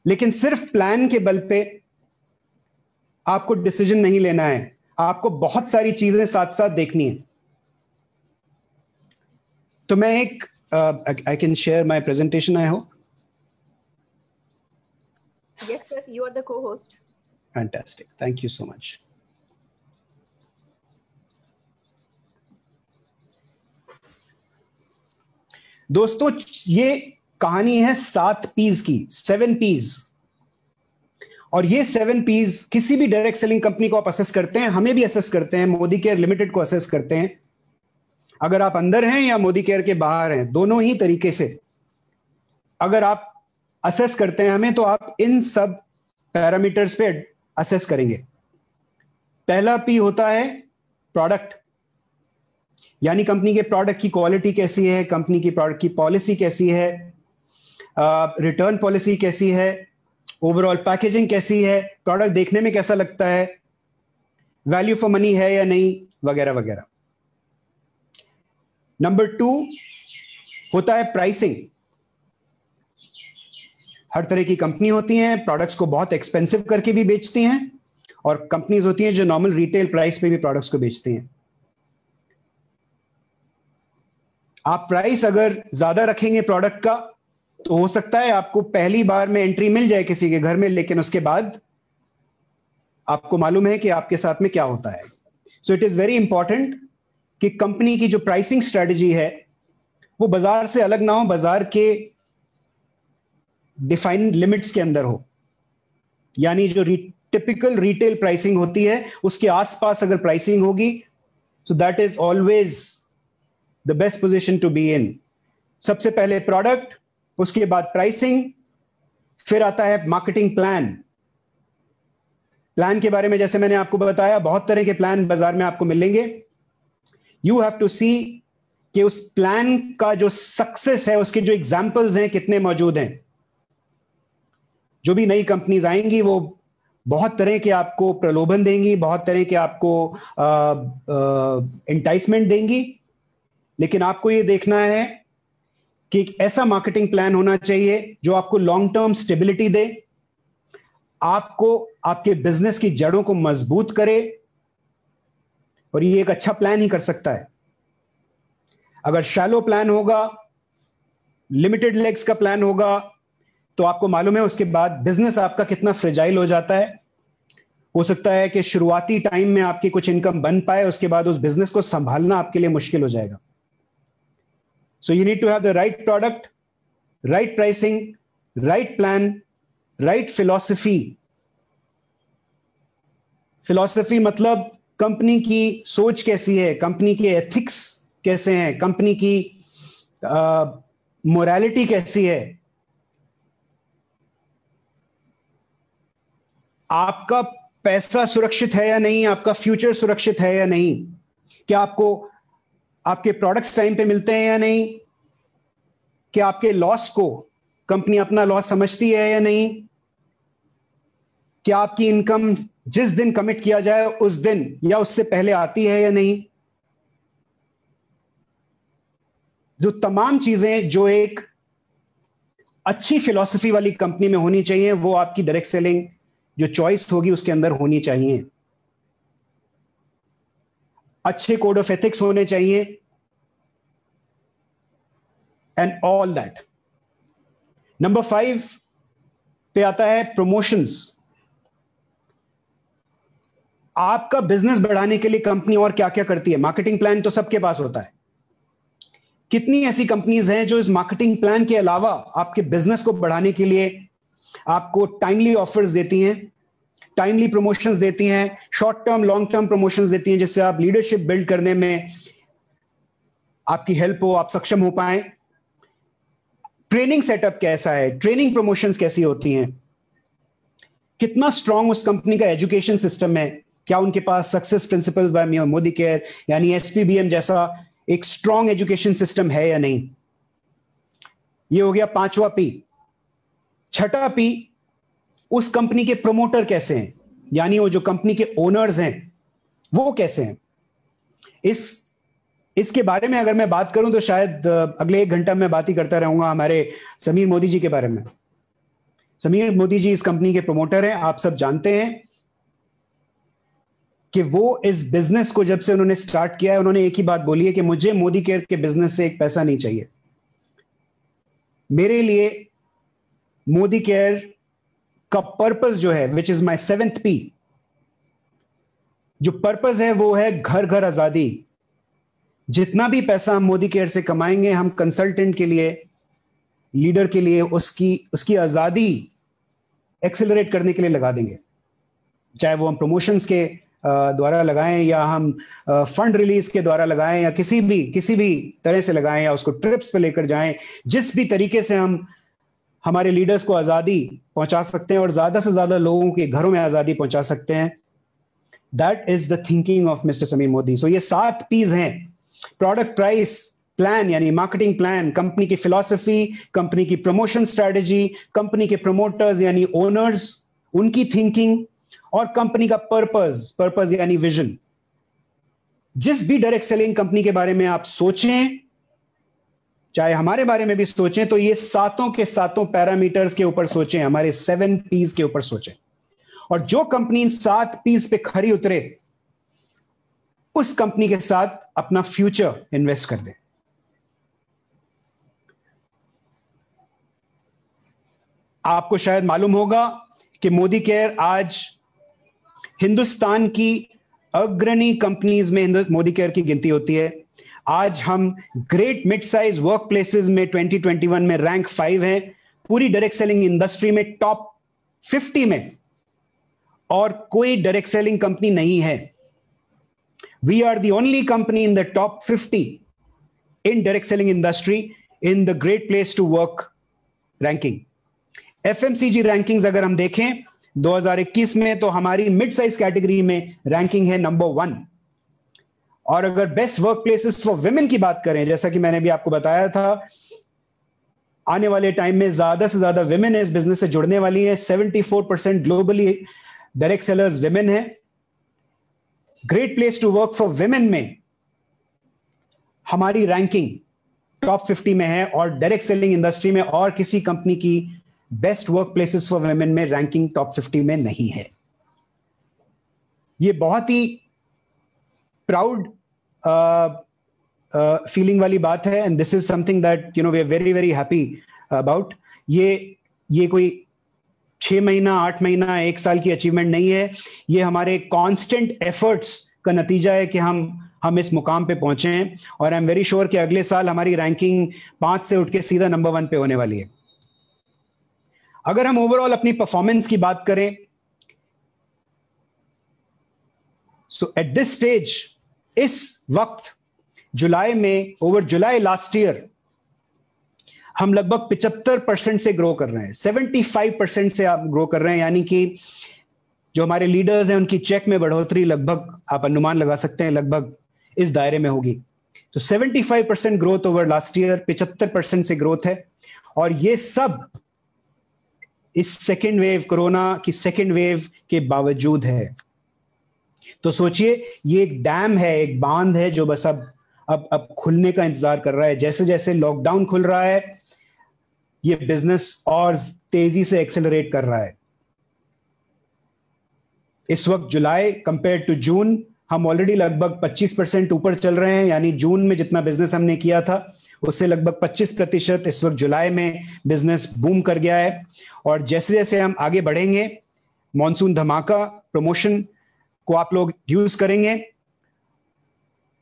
लेकिन सिर्फ प्लान के बल पे आपको डिसीजन नहीं लेना है, आपको बहुत सारी चीजें साथ साथ देखनी है। तो मैं एक I can share my presentation, I hope. Yes, sir, you are the co-host. Fantastic, thank you so much. दोस्तों, ये कहानी है 7 P's की, 7 P's। और ये 7 P's किसी भी डायरेक्ट सेलिंग कंपनी को आप असेस करते हैं, हमें भी असेस करते हैं, मोदी केयर लिमिटेड को असेस करते हैं। अगर आप अंदर हैं या मोदी केयर के बाहर हैं, दोनों ही तरीके से अगर आप असेस करते हैं हमें, तो आप इन सब पैरामीटर्स पे असेस करेंगे। पहला P होता है प्रोडक्ट, यानी कंपनी के प्रोडक्ट की क्वालिटी कैसी है, कंपनी की प्रोडक्ट की पॉलिसी कैसी है, रिटर्न पॉलिसी कैसी है, ओवरऑल पैकेजिंग कैसी है, प्रोडक्ट देखने में कैसा लगता है, वैल्यू फॉर मनी है या नहीं, वगैरह वगैरह। नंबर 2 होता है प्राइसिंग। हर तरह की कंपनी होती हैं, प्रोडक्ट्स को बहुत एक्सपेंसिव करके भी बेचती हैं, और कंपनीज होती हैं जो नॉर्मल रिटेल प्राइस पे भी प्रोडक्ट्स को बेचती हैं। आप प्राइस अगर ज्यादा रखेंगे प्रोडक्ट का, तो हो सकता है आपको पहली बार में एंट्री मिल जाए किसी के घर में, लेकिन उसके बाद आपको मालूम है कि आपके साथ में क्या होता है। So it is very important कि कंपनी की जो प्राइसिंग स्ट्रेटजी है वो बाजार से अलग ना हो, बाजार के डिफाइंड लिमिट्स के अंदर हो। यानी जो टिपिकल रिटेल प्राइसिंग होती है उसके आसपास अगर प्राइसिंग होगी, so that is always the best position to be in. सबसे पहले प्रोडक्ट, उसके बाद प्राइसिंग, फिर आता है मार्केटिंग प्लान। प्लान के बारे में जैसे मैंने आपको बताया, बहुत तरह के प्लान बाजार में आपको मिलेंगे। यू हैव टू सी कि उस प्लान का जो सक्सेस है, उसके जो एग्जाम्पल्स हैं कितने मौजूद हैं। जो भी नई कंपनीज आएंगी वो बहुत तरह के आपको प्रलोभन देंगी, बहुत तरह के आपको एंटाइसमेंट देंगी, लेकिन आपको ये देखना है कि एक ऐसा मार्केटिंग प्लान होना चाहिए जो आपको लॉन्ग टर्म स्टेबिलिटी दे, आपको आपके बिजनेस की जड़ों को मजबूत करे, और ये एक अच्छा प्लान ही कर सकता है। अगर शैलो प्लान होगा, लिमिटेड लेग्स का प्लान होगा, तो आपको मालूम है उसके बाद बिजनेस आपका कितना फ्रेजाइल हो जाता है। हो सकता है कि शुरुआती टाइम में आपकी कुछ इनकम बन पाए, उसके बाद उस बिजनेस को संभालना आपके लिए मुश्किल हो जाएगा। So you need to have the right product, right pricing, right plan, right philosophy. Philosophy मतलब कंपनी की सोच कैसी है, कंपनी के एथिक्स कैसे हैं, कंपनी की मोरालिटी कैसी है। आपका पैसा सुरक्षित है या नहीं, आपका फ्यूचर सुरक्षित है या नहीं, क्या आपको आपके प्रोडक्ट्स टाइम पे मिलते हैं या नहीं, क्या आपके लॉस को कंपनी अपना लॉस समझती है या नहीं, क्या आपकी इनकम जिस दिन कमिट किया जाए उस दिन या उससे पहले आती है या नहीं। जो तमाम चीजें जो एक अच्छी फिलॉसफी वाली कंपनी में होनी चाहिए, वो आपकी डायरेक्ट सेलिंग जो चॉइस होगी उसके अंदर होनी चाहिए। अच्छे कोड ऑफ एथिक्स होने चाहिए, एंड ऑल दैट। नंबर 5 पे आता है प्रमोशंस। आपका बिजनेस बढ़ाने के लिए कंपनी और क्या क्या करती है। मार्केटिंग प्लान तो सबके पास होता है। कितनी ऐसी कंपनीज हैं जो इस मार्केटिंग प्लान के अलावा आपके बिजनेस को बढ़ाने के लिए आपको टाइमली ऑफर्स देती हैं, टाइमली प्रमोशंस देती हैं, short term long term promotions देती हैं, जिससे आप लीडरशिप बिल्ड करने में आपकी हेल्प हो, आप सक्षम हो पाए। ट्रेनिंग सेटअप कैसा है, ट्रेनिंग प्रमोशंस कैसी होती हैं, कितना स्ट्रांग उस कंपनी का एजुकेशन सिस्टम है, क्या उनके पास success principles by Modi care यानी एसपीबीएम जैसा एक स्ट्रांग एजुकेशन सिस्टम है या नहीं। ये हो गया 5वां पी। 6ठा पी, उस कंपनी के प्रमोटर कैसे हैं, यानी वो जो कंपनी के ओनर्स हैं वो कैसे हैं। इसके बारे में अगर मैं बात करूं तो शायद अगले 1 घंटा में बात ही करता रहूंगा हमारे समीर मोदी जी के बारे में। समीर मोदी जी इस कंपनी के प्रमोटर हैं। आप सब जानते हैं कि वो इस बिजनेस को जब से उन्होंने स्टार्ट किया है, उन्होंने एक ही बात बोली है कि मुझे मोदी केयर के बिजनेस से एक पैसा नहीं चाहिए। मेरे लिए मोदी केयर का पर्पस जो है, which is my 7th P, जो पर्पस है वो है घर घर आजादी। जितना भी पैसा हम मोदी केयर से कमाएंगे, हम कंसल्टेंट के लिए, लीडर के लिए उसकी आजादी एक्सेलरेट करने के लिए लगा देंगे। चाहे वो हम प्रमोशंस के द्वारा लगाएं या हम फंड रिलीज के द्वारा लगाएं या किसी भी तरह से लगाएं या उसको ट्रिप्स पे लेकर जाएं। जिस भी तरीके से हम हमारे लीडर्स को आजादी पहुंचा सकते हैं और ज्यादा से ज्यादा लोगों के घरों में आजादी पहुंचा सकते हैं, that is the thinking of mister Sameer Modi. So ये 7 पीज हैं: प्रोडक्ट, प्राइस, प्लान यानी मार्केटिंग प्लान, कंपनी की फिलॉसफी, कंपनी की प्रमोशन स्ट्रेटजी, कंपनी के प्रमोटर्स यानी ओनर्स, उनकी थिंकिंग, और कंपनी का पर्पस यानी विजन। जिस भी डायरेक्ट सेलिंग कंपनी के बारे में आप सोचें, चाहे हमारे बारे में भी सोचें, तो ये सातों के सातों पैरामीटर्स के ऊपर सोचें, हमारे 7 P's के ऊपर सोचें। और जो कंपनी इन 7 P's पे खरी उतरे, उस कंपनी के साथ अपना फ्यूचर इन्वेस्ट कर दे। आपको शायद मालूम होगा कि मोदी केयर आज हिंदुस्तान की अग्रणी कंपनीज में मोदी केयर की गिनती होती है। आज हम great mid size work places में 2021 में रैंक 5 है, पूरी डायरेक्ट सेलिंग इंडस्ट्री में टॉप 50 में, और कोई डायरेक्ट सेलिंग कंपनी नहीं है। We are the only company in the top 50 in direct selling industry in the great place to work ranking. FMCG rankings अगर हम देखें 2021 में, तो हमारी मिड साइज कैटेगरी में रैंकिंग है नंबर 1। और अगर best work places for women की बात करें, जैसा कि मैंने भी आपको बताया था, आने वाले टाइम में ज्यादा से ज्यादा विमेन इस बिजनेस से जुड़ने वाली है। 74% ग्लोबली डायरेक्ट सेलर्स विमेन है। Great place to work for women में हमारी रैंकिंग टॉप 50 में है, और डायरेक्ट सेलिंग इंडस्ट्री में और किसी कंपनी की best work places for women में रैंकिंग टॉप 50 में नहीं है। ये बहुत ही प्राउड फीलिंग वाली बात है, and this is something that we are very very happy about. ये कोई 6 महीना, 8 महीना, 1 साल की अचीवमेंट नहीं है। ये हमारे कांस्टेंट एफर्ट्स का नतीजा है कि हम इस मुकाम पे पहुंचे हैं। और आई एम वेरी श्योर कि अगले साल हमारी रैंकिंग 5 से उठ के सीधा नंबर 1 पे होने वाली है। अगर हम ओवरऑल अपनी परफॉर्मेंस की बात करें, सो एट दिस स्टेज, इस वक्त जुलाई में, ओवर जुलाई लास्ट ईयर, हम लगभग 75% से ग्रो कर रहे हैं, 75% से आप ग्रो कर रहे हैं। यानी कि जो हमारे लीडर्स हैं उनकी चेक में बढ़ोतरी लगभग, आप अनुमान लगा सकते हैं, लगभग इस दायरे में होगी। तो 75% ग्रोथ ओवर लास्ट ईयर, 75% से ग्रोथ है। और ये सब इस सेकेंड वेव, कोरोना की सेकेंड वेव के बावजूद है। तो सोचिए, ये एक डैम है, एक बांध है जो बस अब खुलने का इंतजार कर रहा है। जैसे जैसे लॉकडाउन खुल रहा है, ये बिजनेस और तेजी से एक्सेलरेट कर रहा है। इस वक्त जुलाई कंपेयर टू जून, हम ऑलरेडी लगभग 25% ऊपर चल रहे हैं। यानी जून में जितना बिजनेस हमने किया था उससे लगभग 25% इस वक्त जुलाई में बिजनेस बूम कर गया है। और जैसे जैसे हम आगे बढ़ेंगे, मॉनसून धमाका प्रमोशन को आप लोग यूज करेंगे,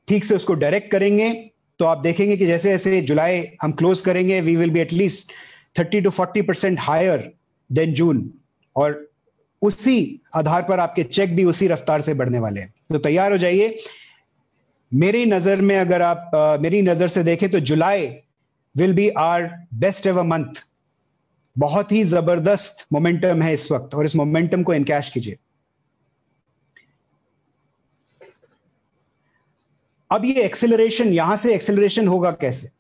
ठीक से उसको डायरेक्ट करेंगे, तो आप देखेंगे कि जैसे जैसे जुलाई हम क्लोज करेंगे, we will be at least 30 to 40% higher than June. और उसी आधार पर आपके चेक भी उसी रफ्तार से बढ़ने वाले हैं। तो तैयार हो जाइए। मेरी नजर में, अगर आप मेरी नजर से देखें, तो July will be our best ever month. बहुत ही जबरदस्त मोमेंटम है इस वक्त, और इस मोमेंटम को इनकैश कीजिए। अब ये एक्सेलरेशन, यहां से एक्सेलरेशन होगा कैसे?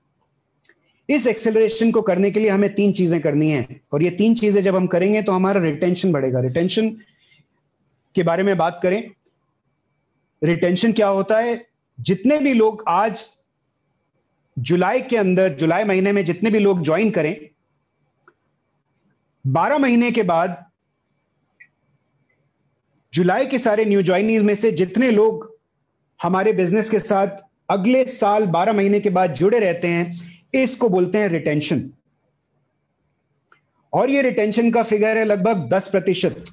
इस एक्सेलरेशन को करने के लिए हमें 3 चीजें करनी हैं, और ये 3 चीजें जब हम करेंगे तो हमारा रिटेंशन बढ़ेगा। रिटेंशन के बारे में बात करें, रिटेंशन क्या होता है? जितने भी लोग आज जुलाई के अंदर, जुलाई महीने में जितने भी लोग ज्वाइन करें, 12 महीने के बाद जुलाई के सारे न्यू ज्वाइनीज में से जितने लोग हमारे बिजनेस के साथ अगले साल 12 महीने के बाद जुड़े रहते हैं, इसको बोलते हैं रिटेंशन। और ये रिटेंशन का फिगर है लगभग 10%।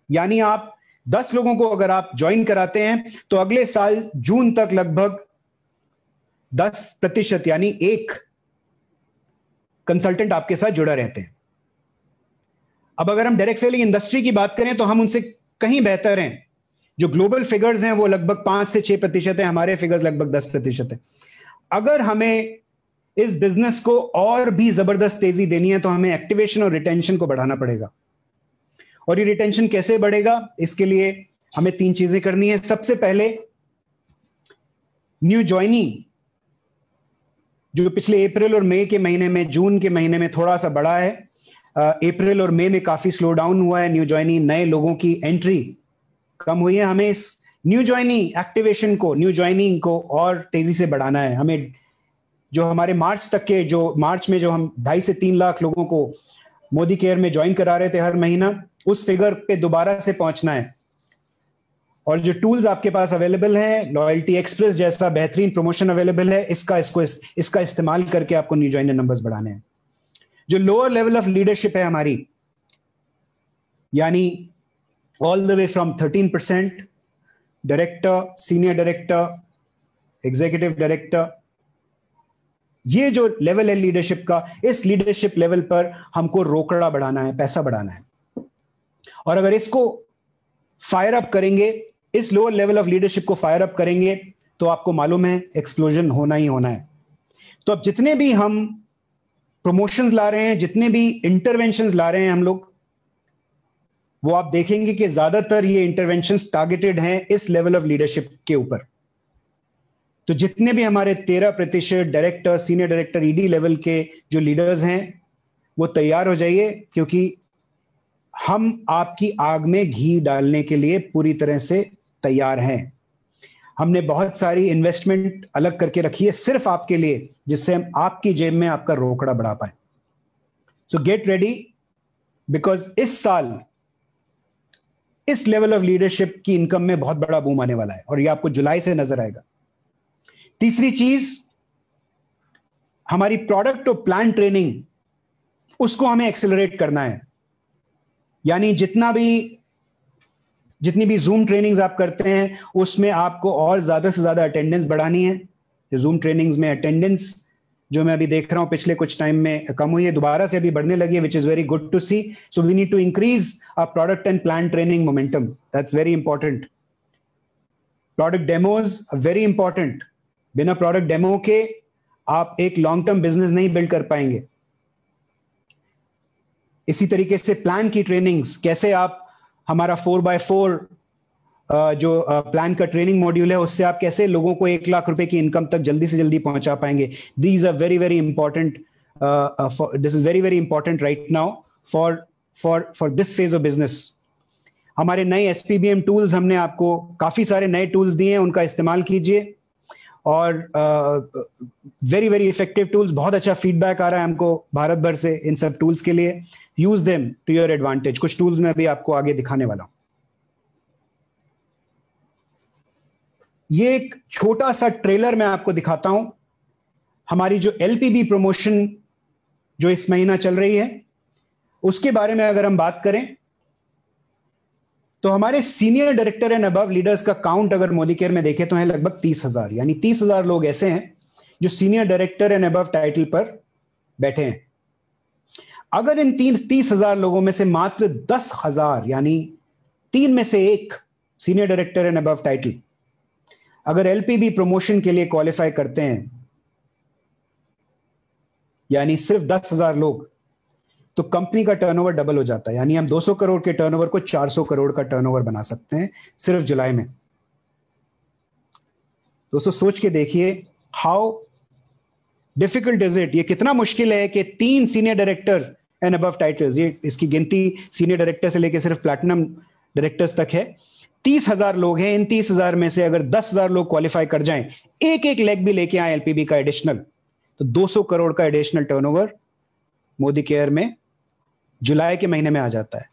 यानी आप 10 लोगों को अगर आप ज्वाइन कराते हैं तो अगले साल जून तक लगभग 10%, यानी 1 कंसल्टेंट आपके साथ जुड़ा रहते हैं। अब अगर हम डायरेक्ट सेलिंग इंडस्ट्री की बात करें तो हम उनसे कहीं बेहतर हैं। जो ग्लोबल फिगर्स हैं वो लगभग 5 से 6% है, हमारे फिगर्स लगभग 10% है। अगर हमें इस बिजनेस को और भी जबरदस्त तेजी देनी है तो हमें एक्टिवेशन और रिटेंशन को बढ़ाना पड़ेगा। और ये रिटेंशन कैसे बढ़ेगा? इसके लिए हमें 3 चीजें करनी है। सबसे पहले, न्यू ज्वाइनी जो पिछले अप्रैल और मई के महीने में, जून के महीने में थोड़ा सा बढ़ा है। अप्रैल और मई में काफी स्लो डाउन हुआ है। न्यू ज्वाइनिंग, नए लोगों की एंट्री कम हुई है। हमें इस न्यू ज्वाइनिंग एक्टिवेशन को, न्यू ज्वाइनिंग को और तेजी से बढ़ाना है। हमें जो हमारे मार्च तक के, जो मार्च में जो हम 2.5 से 3 लाख लोगों को मोदी केयर में ज्वाइन करा रहे थे हर महीना, उस फिगर पे दोबारा से पहुंचना है। और जो टूल्स आपके पास अवेलेबल हैं, लॉयल्टी एक्सप्रेस जैसा बेहतरीन प्रमोशन अवेलेबल है, इसका इस्तेमाल करके आपको न्यू ज्वाइनर नंबर्स बढ़ाने हैं। जो लोअर लेवल ऑफ लीडरशिप है हमारी, यानी all the way from 13%, director, senior director, executive director, ये जो लेवल है लीडरशिप का, इस लीडरशिप लेवल पर हमको रोकड़ा बढ़ाना है, पैसा बढ़ाना है। और अगर इसको फायर अप करेंगे, इस लोअर लेवल ऑफ लीडरशिप को फायर अप करेंगे, तो आपको मालूम है एक्सप्लोजन होना ही होना है। तो अब जितने भी हम प्रमोशंस ला रहे हैं, जितने भी इंटरवेंशंस ला रहे हैं हम लोग, वो आप देखेंगे कि ज्यादातर ये इंटरवेंशंस टारगेटेड हैं इस लेवल ऑफ लीडरशिप के ऊपर। तो जितने भी हमारे 13% director, senior director, ED level के जो लीडर्स हैं, वो तैयार हो जाइए, क्योंकि हम आपकी आग में घी डालने के लिए पूरी तरह से तैयार हैं। हमने बहुत सारी इन्वेस्टमेंट अलग करके रखी है सिर्फ आपके लिए, जिससे हम आपकी जेब में आपका रोकड़ा बढ़ा पाए। सो गेट रेडी, बिकॉज इस साल इस लेवल ऑफ लीडरशिप की इनकम में बहुत बड़ा बूम आने वाला है, और ये आपको जुलाई से नजर आएगा। तीसरी चीज, हमारी प्रोडक्ट और प्लान ट्रेनिंग, उसको हमें एक्सेलरेट करना है। यानी जितनी भी जूम ट्रेनिंग्स आप करते हैं, उसमें आपको और ज्यादा से ज्यादा अटेंडेंस बढ़ानी है। जूम ट्रेनिंग्स में अटेंडेंस, जो मैं अभी देख रहा हूं पिछले कुछ टाइम में कम हुई है, दोबारा से अभी बढ़ने लगी है, which is very good to see. So we need to increase our product and plan training momentum, that's very important. Product demos very important. बिना प्रोडक्ट डेमो के आप एक लॉन्ग टर्म बिजनेस नहीं बिल्ड कर पाएंगे। इसी तरीके से प्लान की ट्रेनिंग्स, कैसे आप हमारा 4x4 जो प्लान का ट्रेनिंग मॉड्यूल है, उससे आप कैसे लोगों को 1 लाख रुपए की इनकम तक जल्दी से जल्दी पहुंचा पाएंगे। These are very very important, this is very very important right now for this phase of business. हमारे नए एसपीबीएम टूल्स, हमने आपको काफी सारे नए टूल्स दिए हैं, उनका इस्तेमाल कीजिए। और वेरी वेरी इफेक्टिव टूल्स, बहुत अच्छा फीडबैक आ रहा है हमको भारत भर से इन सब टूल्स के लिए। Use them to your advantage. कुछ टूल्स मैं अभी आपको आगे दिखाने वाला हूं। ये एक छोटा सा ट्रेलर मैं आपको दिखाता हूं। हमारी जो एलपीबी प्रमोशन जो इस महीना चल रही है, उसके बारे में अगर हम बात करें, तो हमारे senior director and above leaders का काउंट अगर मोदी केयर में देखें तो है लगभग 30,000। यानी 30,000 लोग ऐसे हैं जो senior director and above title पर बैठे हैं। अगर इन 30,000 लोगों में से मात्र 10,000, यानी 3 में से 1 senior director and above title अगर एलपीबी प्रमोशन के लिए क्वालिफाई करते हैं, यानी सिर्फ 10,000 लोग, तो कंपनी का टर्नओवर डबल हो जाता है। यानी हम 200 करोड़ के टर्नओवर को 400 करोड़ का टर्नओवर बना सकते हैं सिर्फ जुलाई में। दोस्तों सोच के देखिए, हाउ डिफिकल्ट इज इट। ये कितना मुश्किल है कि 3 senior director and above titles, ये इसकी गिनती सीनियर डायरेक्टर से लेकर सिर्फ प्लैटिनम डायरेक्टर्स तक है, 30,000 लोग हैं। इन 30,000 में से अगर 10,000 लोग क्वालिफाई कर जाएं, एक लेग भी लेके आए एलपीबी का एडिशनल, तो 200 करोड़ का एडिशनल टर्नओवर मोदी केयर में जुलाई के महीने में आ जाता है।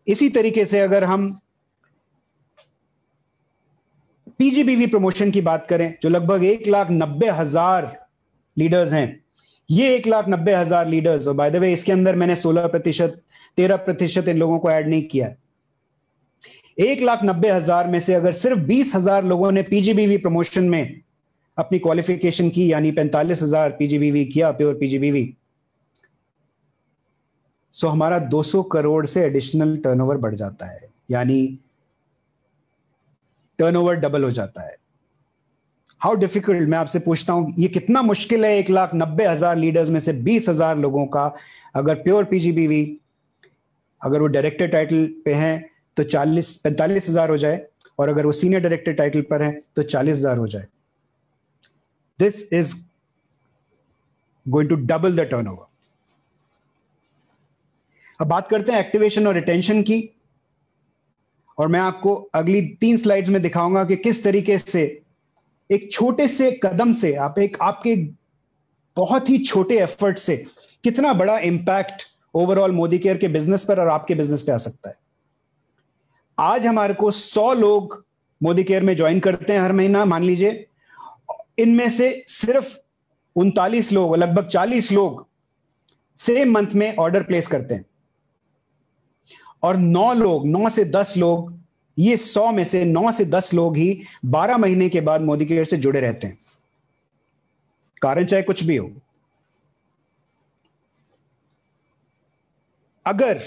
इसी तरीके से अगर हम पीजीबीवी प्रमोशन की बात करें, जो लगभग 1,90,000 लीडर्स हैं, ये 1,90,000 लीडर्स, और बाय द वे इसके अंदर मैंने 16%, 13% इन लोगों को ऐड नहीं किया है। 1,90,000 में से अगर सिर्फ 20,000 लोगों ने पीजीबीवी प्रमोशन में अपनी क्वालिफिकेशन की, यानी 45,000 पीजीबीवी किया, प्योर पीजीबीवी, सो हमारा 200 करोड़ से एडिशनल टर्नओवर बढ़ जाता है, यानी टर्नओवर डबल हो जाता है। हाउ डिफिकल्ट, मैं आपसे पूछता हूं, ये कितना मुश्किल है 1,90,000 लीडर्स में से 20,000 लोगों का अगर प्योर पीजीबीवी, अगर वो डायरेक्टर टाइटल पे हैं तो 45,000 हो जाए, और अगर वो सीनियर डायरेक्टर टाइटल पर है तो 40,000 हो जाए। This is going to double the turnover. अब बात करते हैं एक्टिवेशन और रिटेंशन की, और मैं आपको अगली 3 स्लाइड्स में दिखाऊंगा कि किस तरीके से एक छोटे से कदम से आपके बहुत ही छोटे एफर्ट से कितना बड़ा इंपैक्ट ओवरऑल मोदी केयर के बिजनेस पर और आपके बिजनेस पे आ सकता है। आज हमारे को 100 लोग मोदी केयर में ज्वाइन करते हैं हर महीना, मान लीजिए, इनमें से सिर्फ 39 लोग, लगभग 40 लोग सेम मंथ में ऑर्डर प्लेस करते हैं, और 9 से 10 लोग, ये 100 में से 9 से 10 लोग ही 12 महीने के बाद मोदी केयर से जुड़े रहते हैं, कारण चाहे कुछ भी हो। अगर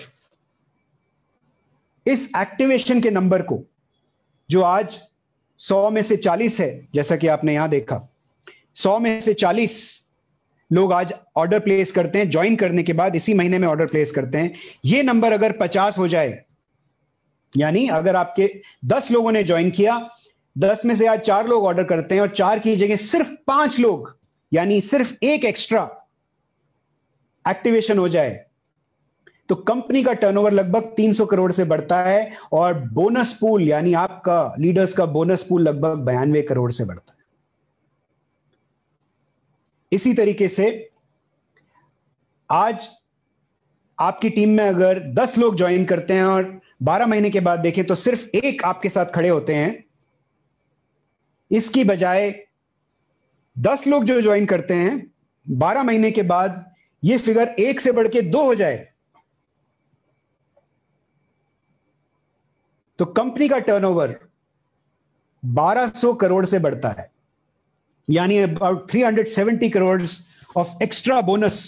इस एक्टिवेशन के नंबर को, जो आज 100 में से 40 है, जैसा कि आपने यहां देखा, 100 में से 40 लोग आज ऑर्डर प्लेस करते हैं, ज्वाइन करने के बाद इसी महीने में ऑर्डर प्लेस करते हैं, ये नंबर अगर 50 हो जाए, यानी अगर आपके 10 लोगों ने ज्वाइन किया, 10 में से आज 4 लोग ऑर्डर करते हैं और 4 की जगह सिर्फ 5 लोग, यानी सिर्फ एक एक्स्ट्रा एक्टिवेशन हो जाए, तो कंपनी का टर्नओवर लगभग 300 करोड़ से बढ़ता है, और बोनस पूल, यानी आपका लीडर्स का बोनस पूल, लगभग 92 करोड़ से बढ़ता है। इसी तरीके से आज आपकी टीम में अगर 10 लोग ज्वाइन करते हैं और 12 महीने के बाद देखें तो सिर्फ एक आपके साथ खड़े होते हैं, इसकी बजाय 10 लोग जो ज्वाइन करते हैं 12 महीने के बाद ये फिगर 1 से बढ़ के 2 हो जाए, तो कंपनी का टर्नओवर 1200 करोड़ से बढ़ता है, यानी about 370 crores of extra bonus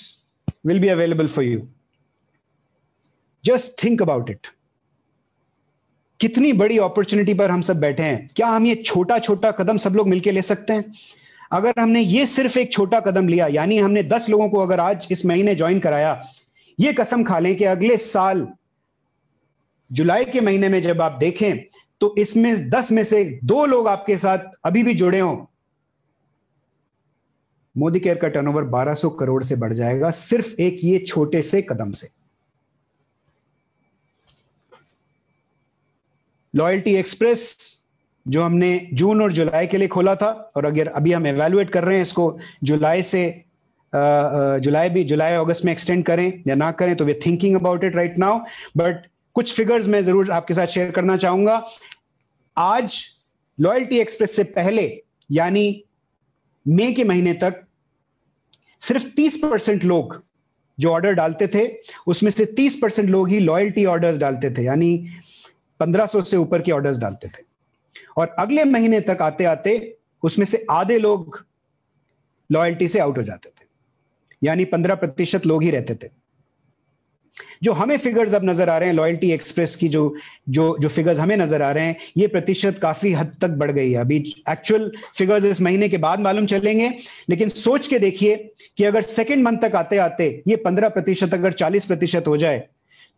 will be available for you. Just think about it. कितनी बड़ी अपॉर्चुनिटी पर हम सब बैठे हैं। क्या हम ये छोटा छोटा कदम सब लोग मिलकर ले सकते हैं? अगर हमने ये सिर्फ एक छोटा कदम लिया, यानी हमने 10 लोगों को अगर आज इस महीने ज्वाइन कराया, ये कसम खा लें कि अगले साल जुलाई के महीने में जब आप देखें तो इसमें 10 में से 2 लोग आपके साथ अभी भी जुड़े हों, मोदी केयर का टर्नओवर 1200 करोड़ से बढ़ जाएगा, सिर्फ एक ये छोटे से कदम से। लॉयल्टी एक्सप्रेस जो हमने जून और जुलाई के लिए खोला था, और अगर अभी हम एवेलुएट कर रहे हैं इसको जुलाई अगस्त में एक्सटेंड करें या ना करें, तो we are thinking about it right now, but कुछ फिगर्स मैं जरूर आपके साथ शेयर करना चाहूंगा। आज लॉयल्टी एक्सप्रेस से पहले, यानी मई के महीने तक, सिर्फ 30% लोग जो ऑर्डर डालते थे, उसमें से 30% लोग ही लॉयल्टी ऑर्डर्स डालते थे, यानी 1500 से ऊपर के ऑर्डर्स डालते थे, और अगले महीने तक आते आते उसमें से आधे लोग लॉयल्टी से आउट हो जाते थे, यानी 15% लोग ही रहते थे। जो हमें फिगर्स अब नजर आ रहे हैं, लॉयल्टी एक्सप्रेस की जो फिगर्स हमें नजर आ रहे हैं, ये प्रतिशत काफी हद तक बढ़ गई है। अभी एक्चुअल फिगर्स इस महीने के बाद मालूम चलेंगे, लेकिन सोच के देखिए कि अगर सेकेंड मंथ तक आते आते ये 15%, अगर 40% हो जाए,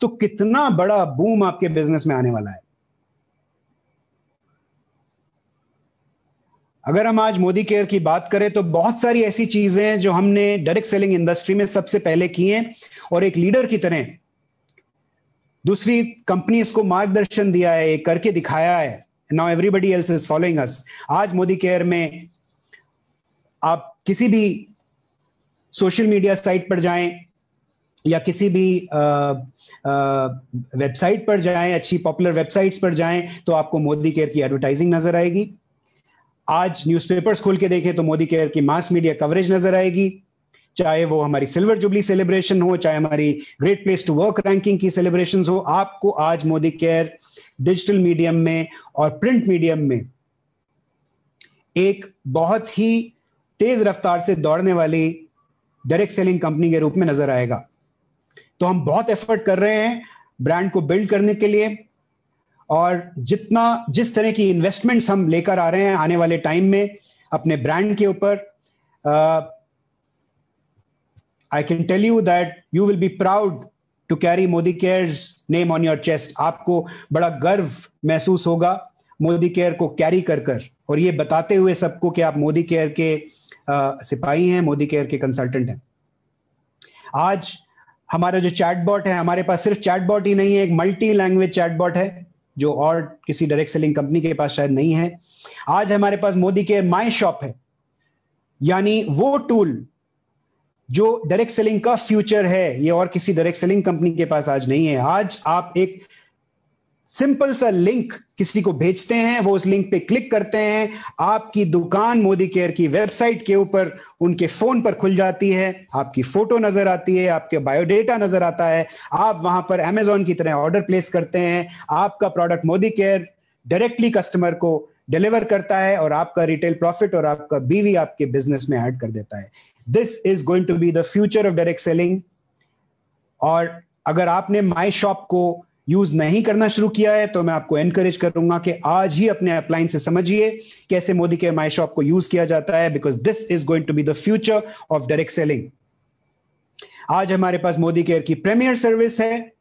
तो कितना बड़ा बूम आपके बिजनेस में आने वाला है। अगर हम आज मोदी केयर की बात करें तो बहुत सारी ऐसी चीजें हैं जो हमने डायरेक्ट सेलिंग इंडस्ट्री में सबसे पहले की हैं, और एक लीडर की तरह दूसरी कंपनीज को मार्गदर्शन दिया है, करके दिखाया है। Now everybody else is following us. आज मोदी केयर में आप किसी भी सोशल मीडिया साइट पर जाएं या किसी भी वेबसाइट पर जाएं, अच्छी पॉपुलर वेबसाइट्स पर जाएं, तो आपको मोदी केयर की एडवर्टाइजिंग नजर आएगी। आज न्यूज़पेपर्स खोल के देखें तो मोदी केयर की मास मीडिया कवरेज नजर आएगी, चाहे वो हमारी सिल्वर जुबली सेलिब्रेशन हो, चाहे हमारी great place to work ranking की सेलिब्रेशंस हो। आपको आज मोदी केयर डिजिटल मीडियम में और प्रिंट मीडियम में एक बहुत ही तेज रफ्तार से दौड़ने वाली डायरेक्ट सेलिंग कंपनी के रूप में नजर आएगा। तो हम बहुत एफर्ट कर रहे हैं ब्रांड को बिल्ड करने के लिए, और जिस तरह की इन्वेस्टमेंट्स हम लेकर आ रहे हैं आने वाले टाइम में अपने ब्रांड के ऊपर, I can tell you that you will be proud to carry Modi Care's name on your chest. आपको बड़ा गर्व महसूस होगा मोदी केयर को कैरी कर और ये बताते हुए सबको कि आप मोदी केयर के सिपाही हैं, मोदी केयर के कंसल्टेंट हैं। आज हमारा जो चैटबॉट है, हमारे पास सिर्फ चैटबॉट ही नहीं है, एक मल्टी लैंग्वेज चैटबॉट है जो और किसी डायरेक्ट सेलिंग कंपनी के पास शायद नहीं है। आज हमारे पास मोदी केयर माई शॉप है, यानी वो टूल जो डायरेक्ट सेलिंग का फ्यूचर है, ये और किसी डायरेक्ट सेलिंग कंपनी के पास आज नहीं है। आज आप एक सिंपल सा लिंक किसी को भेजते हैं, वो उस लिंक पे क्लिक करते हैं, आपकी दुकान मोदी केयर की वेबसाइट के ऊपर उनके फोन पर खुल जाती है, आपकी फोटो नजर आती है, आपके बायोडेटा नजर आता है, आप वहां पर अमेजॉन की तरह ऑर्डर प्लेस करते हैं, आपका product Modi care directly customer को डिलीवर करता है और आपका रिटेल प्रॉफिट और आपका बीवी आपके बिजनेस में ऐड कर देता है। This is going to be the future of direct selling. और अगर आपने माई शॉप को यूज नहीं करना शुरू किया है तो मैं आपको एनकरेज करूंगा कि आज ही अपने अपलाइन से समझिए कैसे मोदी केयर माई शॉप को यूज किया जाता है, because this is going to be the future of direct selling. आज हमारे पास मोदी केयर की प्रीमियर सर्विस है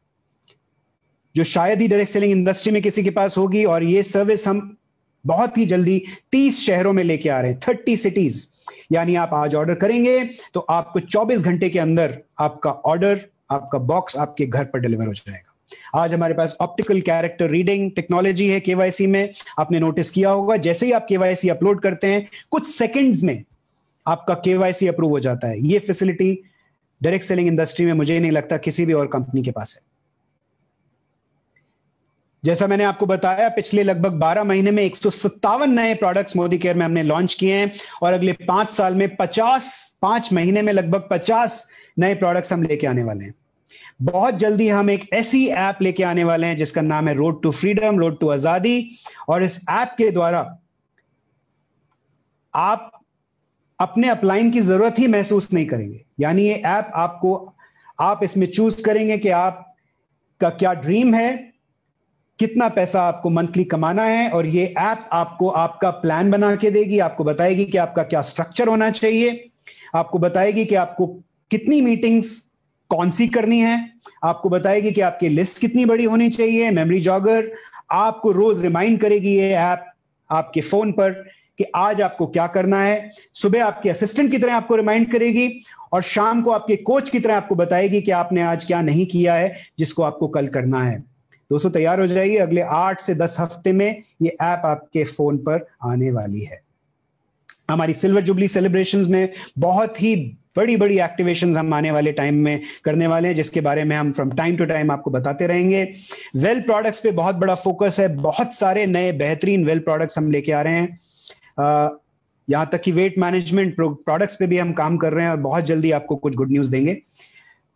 जो शायद ही डायरेक्ट सेलिंग इंडस्ट्री में किसी के पास होगी, और ये सर्विस हम बहुत ही जल्दी 30 शहरों में लेके आ रहे हैं, 30 सिटीज। यानी आप आज ऑर्डर करेंगे तो आपको 24 घंटे के अंदर आपका ऑर्डर, आपका बॉक्स आपके घर पर डिलीवर हो जाएगा। आज हमारे पास ऑप्टिकल कैरेक्टर रीडिंग टेक्नोलॉजी है केवाईसी में। आपने नोटिस किया होगा जैसे ही आप केवाईसी अपलोड करते हैं कुछ सेकंड्स में आपका केवाईसी अप्रूव हो जाता है। ये फैसिलिटी डायरेक्ट सेलिंग इंडस्ट्री में मुझे नहीं लगता किसी भी और कंपनी के पास है। जैसा मैंने आपको बताया, पिछले लगभग 12 महीने में 157 नए प्रोडक्ट्स मोदी केयर में हमने लॉन्च किए हैं और अगले 5 साल में 5 महीने में लगभग 50 नए प्रोडक्ट्स हम लेके आने वाले हैं। बहुत जल्दी हम एक ऐसी ऐप लेके आने वाले हैं जिसका नाम है road to freedom, road to आजादी। और इस ऐप के द्वारा आप अपने अपलाइन की जरूरत ही महसूस नहीं करेंगे। यानी ये ऐप आपको, आप इसमें चूज करेंगे कि आपका क्या ड्रीम है, कितना पैसा आपको मंथली कमाना है, और ये ऐप आपको आपका प्लान बना के देगी। आपको बताएगी कि आपका क्या स्ट्रक्चर होना चाहिए, आपको बताएगी कि आपको कितनी मीटिंग्स कौन सी करनी है, आपको बताएगी कि आपकी लिस्ट कितनी बड़ी होनी चाहिए, मेमोरी जॉगर। आपको रोज रिमाइंड करेगी ये ऐप आपके फोन पर कि आज आपको क्या करना है। सुबह आपके असिस्टेंट की तरह आपको रिमाइंड करेगी और शाम को आपके कोच की तरह आपको बताएगी कि आपने आज क्या नहीं किया है जिसको आपको कल करना है। दोस्तों तैयार हो जाइए, अगले 8 से 10 हफ्ते में ये ऐप आपके फोन पर आने वाली है। हमारी सिल्वर जुबली सेलिब्रेशंस में बहुत ही बड़ी बड़ी एक्टिवेशंस हम आने वाले टाइम में करने वाले हैं, जिसके बारे में हम फ्रॉम टाइम टू टाइम आपको बताते रहेंगे। वेल प्रोडक्ट्स पे बहुत बड़ा फोकस है, बहुत सारे नए बेहतरीन वेल प्रोडक्ट्स हम लेके आ रहे हैं। यहां तक कि वेट मैनेजमेंट प्रोडक्ट्स पे भी हम काम कर रहे हैं और बहुत जल्दी आपको कुछ गुड न्यूज देंगे।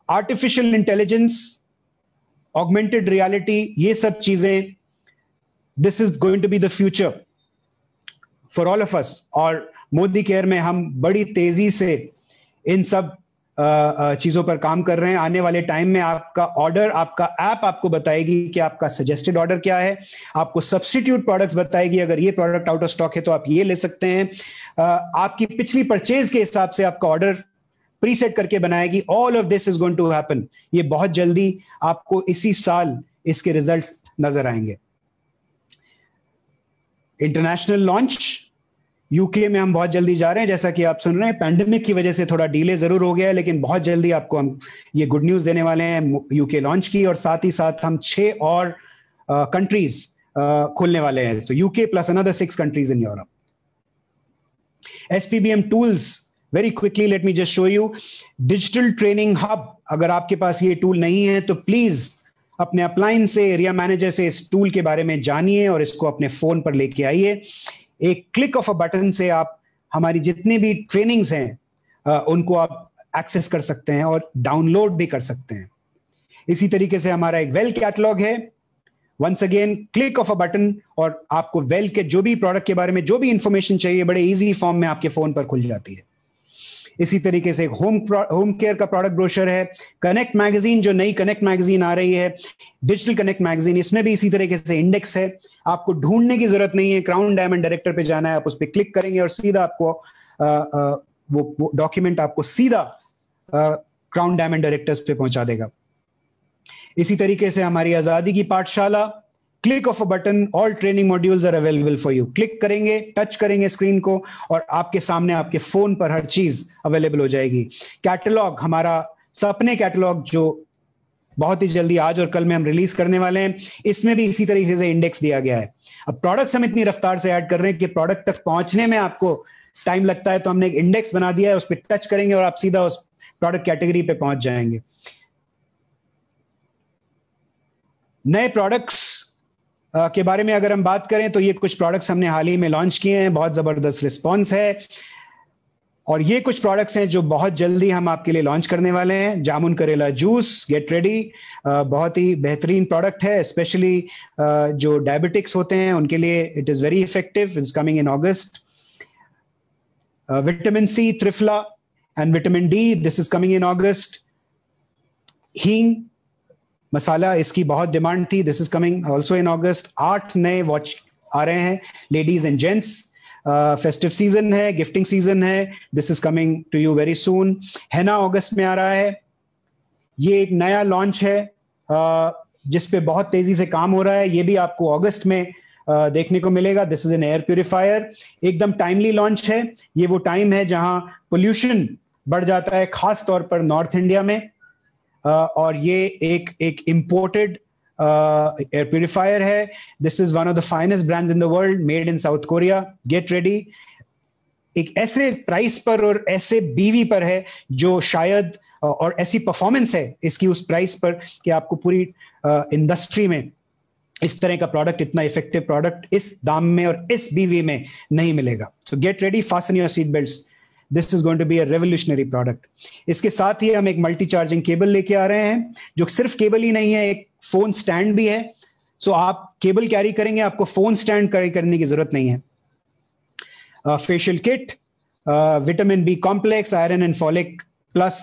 आर्टिफिशियल इंटेलिजेंस, ऑगमेंटेड रियलिटी, ये सब चीजें, this is going to be the future for all of us. और मोदी केयर में हम बड़ी तेजी से इन सब चीजों पर काम कर रहे हैं। आने वाले टाइम में आपका ऑर्डर, आपका ऐप आपको बताएगी कि आपका सजेस्टेड ऑर्डर क्या है, आपको सब्स्टिट्यूट प्रोडक्ट्स बताएगी, अगर ये प्रोडक्ट आउट ऑफ स्टॉक है तो आप ये ले सकते हैं। आपकी पिछली परचेज के हिसाब से आपका ऑर्डर प्रीसेट करके बनाएगी। All of this is going to happen. ये बहुत जल्दी आपको इसी साल इसके रिजल्ट्स नजर आएंगे। इंटरनेशनल लॉन्च यूके में हम बहुत जल्दी जा रहे हैं, जैसा कि आप सुन रहे हैं। पैंडेमिक की वजह से थोड़ा डिले जरूर हो गया है, लेकिन बहुत जल्दी आपको हम ये गुड न्यूज देने वाले हैं यूके लॉन्च की। और साथ ही साथ हम 6 और कंट्रीज खोलने वाले हैं, तो UK plus another 6 countries in Europe. SPBM tools, very quickly let me just show you. Digital training hub, अगर आपके पास ये टूल नहीं है तो प्लीज अपने अपलाइन से, एरिया मैनेजर से इस टूल के बारे में जानिए और इसको अपने फोन पर लेके आइए। एक क्लिक ऑफ अ बटन से आप हमारी जितने भी ट्रेनिंग्स हैं उनको आप एक्सेस कर सकते हैं और डाउनलोड भी कर सकते हैं। इसी तरीके से हमारा एक वेल कैटलॉग है। Once again click of a button और आपको वेल के जो भी प्रोडक्ट के बारे में जो भी इंफॉर्मेशन चाहिए बड़े इजी फॉर्म में आपके फोन पर खुल जाती है। इसी तरीके से एक होम केयर का प्रोडक्ट ब्रोशर है। कनेक्ट मैगजीन, जो नई कनेक्ट मैगजीन आ रही है, डिजिटल कनेक्ट मैगजीन, इसमें भी इसी तरीके से इंडेक्स है। आपको ढूंढने की जरूरत नहीं है, क्राउन डायमंड डायरेक्टर पे जाना है, आप उस पर क्लिक करेंगे और सीधा आपको वो डॉक्यूमेंट आपको सीधा क्राउन डायमंड डायरेक्टर्स पे पहुंचा देगा। इसी तरीके से हमारी आजादी की पाठशाला, click of a button, all training modules are available for you. Click करेंगे, टच करेंगे स्क्रीन को और आपके सामने आपके फोन पर हर चीज अवेलेबल हो जाएगी। कैटलॉग, हमारा सपने कैटलॉग जो बहुत ही जल्दी आज और कल में हम रिलीज करने वाले हैं, इसमें भी इसी तरीके से इंडेक्स दिया गया है। अब प्रोडक्ट्स हम इतनी रफ्तार से ऐड कर रहे हैं कि प्रोडक्ट तक पहुंचने में आपको टाइम लगता है, तो हमने एक इंडेक्स बना दिया है, उस पर टच करेंगे और आप सीधा उस प्रोडक्ट कैटेगरी पे पहुंच जाएंगे। नए प्रोडक्ट्स के बारे में अगर हम बात करें तो ये कुछ प्रोडक्ट्स हमने हाल ही में लॉन्च किए हैं, बहुत जबरदस्त रिस्पॉन्स है। और ये कुछ प्रोडक्ट्स हैं जो बहुत जल्दी हम आपके लिए लॉन्च करने वाले हैं। जामुन करेला जूस, गेट रेडी, बहुत ही बेहतरीन प्रोडक्ट है, स्पेशली जो डायबिटिक्स होते हैं उनके लिए it is very effective, it's coming in August. Vitamin C triphala and vitamin D, this is coming in August. हींग मसाला, इसकी बहुत डिमांड थी, this is coming also in August. 8 नए वॉच आ रहे हैं, ladies and gents. Festive season है, गिफ्टिंग सीजन है, this is coming to you very soon. हैना अगस्त में आ रहा है, ये एक नया लॉन्च है जिस पे बहुत तेजी से काम हो रहा है, ये भी आपको अगस्त में देखने को मिलेगा। This is an air purifier, एकदम टाइमली लॉन्च है। ये वो टाइम है जहां पोल्यूशन बढ़ जाता है, खास तौर पर नॉर्थ इंडिया में, और ये एक इंपोर्टेड एयर प्यूरिफायर है। This is one of the finest brands in the world, made in south Korea. Get ready, एक ऐसे प्राइस पर और ऐसे बीवी पर है जो शायद, और ऐसी परफॉर्मेंस है इसकी उस प्राइस पर कि आपको पूरी इंडस्ट्री में इस तरह का प्रोडक्ट, इतना इफेक्टिव प्रोडक्ट इस दाम में और इस बीवी में नहीं मिलेगा। So get ready, fasten your seat belts, this is going to be a revolutionary product. इसके साथ ही हम एक मल्टी चार्जिंग केबल लेके आ रहे हैं, जो सिर्फ केबल ही नहीं है, एक फोन स्टैंड भी है। सो आप केबल कैरी करेंगे, आपको फोन स्टैंड कैरी करने की जरूरत नहीं है। Facial kit, vitamin B complex, iron and folic plus,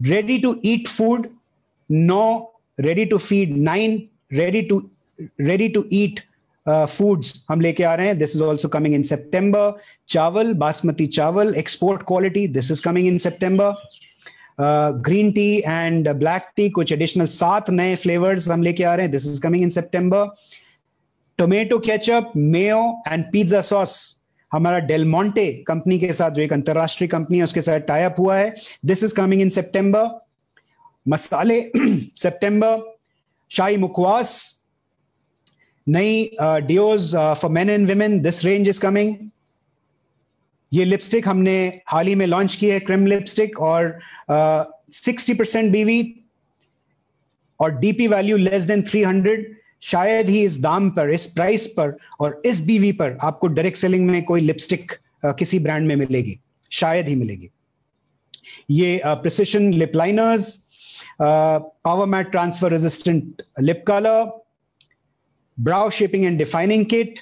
ready to eat food 9, ready to feed 9, ready to eat foods हम लेके आ रहे हैं। This is also coming in September. चावल, बासमती चावल, export quality, this is coming in September. Green tea and black tea, कुछ additional 7 नए फ्लेवर्स हम लेके आ रहे हैं, this is coming in September. Tomato ketchup, Mayo and pizza sauce, हमारा डेल मोंटे कंपनी के साथ, जो एक अंतरराष्ट्रीय कंपनी है, उसके साथ टाई अप हुआ है, दिस इज कमिंग इन सितंबर। मसाले सितंबर। शाही मुखवास, नई डियोज for main and women, this range is coming. ये लिपस्टिक हमने हाल ही में लॉन्च की है, क्रीम लिपस्टिक, और 60% बीवी और डीपी वैल्यू लेस देन 300। शायद ही इस दाम पर, इस प्राइस पर और इस बीवी पर आपको डायरेक्ट सेलिंग में कोई लिपस्टिक किसी ब्रांड में मिलेगी, शायद ही मिलेगी। ये precision lip liners, power matte transfer resistant lip colour, brow shaping and defining kit,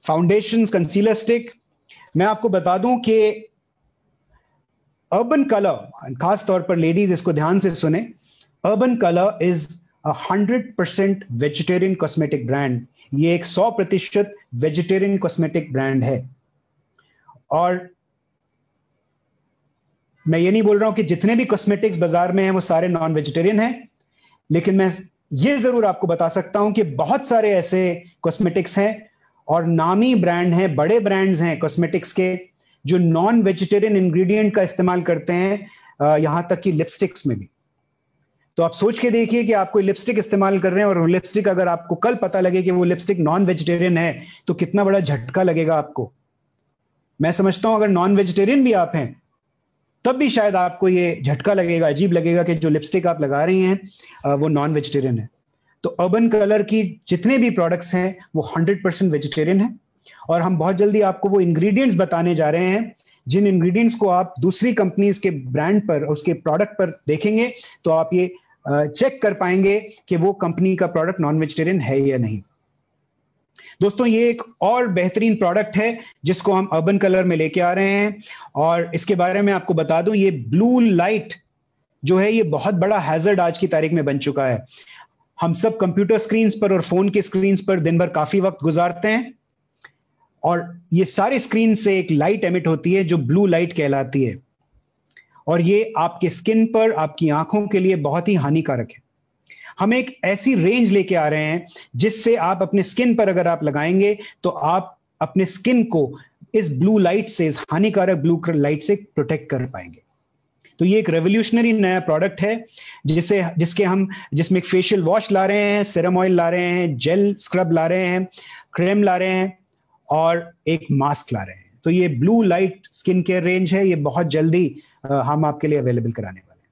foundations, concealer stick. मैं आपको बता दूं कि अर्बन कलर, खास तौर पर लेडीज इसको ध्यान से सुने, urban colour is 100% vegetarian cosmetic brand. ये एक 100% वेजिटेरियन कॉस्मेटिक ब्रांड है। और मैं ये नहीं बोल रहा हूं कि जितने भी कॉस्मेटिक्स बाजार में हैं वो सारे नॉन वेजिटेरियन हैं, लेकिन मैं ये जरूर आपको बता सकता हूं कि बहुत सारे ऐसे कॉस्मेटिक्स हैं और नामी ब्रांड हैं, बड़े ब्रांड्स हैं कॉस्मेटिक्स के, जो नॉन वेजिटेरियन इंग्रेडिएंट का इस्तेमाल करते हैं, यहां तक कि लिपस्टिक्स में भी। तो आप सोच के देखिए कि आप कोई लिपस्टिक इस्तेमाल कर रहे हैं और लिपस्टिक अगर आपको कल पता लगे कि वो लिपस्टिक नॉन वेजिटेरियन है, तो कितना बड़ा झटका लगेगा आपको। मैं समझता हूं अगर नॉन वेजिटेरियन भी आप हैं तब भी शायद आपको ये झटका लगेगा, अजीब लगेगा कि जो लिपस्टिक आप लगा रही हैं वो नॉन वेजिटेरियन है। तो अर्बन कलर की जितने भी प्रोडक्ट्स हैं वो 100% वेजिटेरियन है। और हम बहुत जल्दी आपको वो इंग्रेडिएंट्स बताने जा रहे हैं जिन इंग्रेडिएंट्स को आप दूसरी कंपनीज के ब्रांड पर, उसके प्रोडक्ट पर देखेंगे तो आप ये चेक कर पाएंगे कि वो कंपनी का प्रोडक्ट नॉन वेजिटेरियन है या नहीं। दोस्तों, ये एक और बेहतरीन प्रोडक्ट है जिसको हम अर्बन कलर में लेके आ रहे हैं, और इसके बारे में आपको बता दूं, ये ब्लू लाइट जो है ये बहुत बड़ा हैजर्ड आज की तारीख में बन चुका है। हम सब कंप्यूटर स्क्रीन्स पर और फोन के स्क्रीन्स पर दिन भर काफी वक्त गुजारते हैं, और ये सारे स्क्रीन से एक लाइट एमिट होती है जो ब्लू लाइट कहलाती है, और ये आपके स्किन पर, आपकी आंखों के लिए बहुत ही हानिकारक है। हम एक ऐसी रेंज लेके आ रहे हैं जिससे आप अपने स्किन पर अगर आप लगाएंगे तो आप अपने स्किन को इस ब्लू लाइट से, इस हानिकारक ब्लू लाइट से प्रोटेक्ट कर पाएंगे। तो ये एक रेवोल्यूशनरी नया प्रोडक्ट है जिसमें एक फेशियल वॉश ला रहे हैं, सीरम ऑयल ला रहे हैं, जेल स्क्रब ला रहे हैं, क्रीम ला रहे हैं और एक मास्क ला रहे हैं। तो ये blue light skin care range है, ये बहुत जल्दी हम आपके लिए अवेलेबल कराने वाले हैं।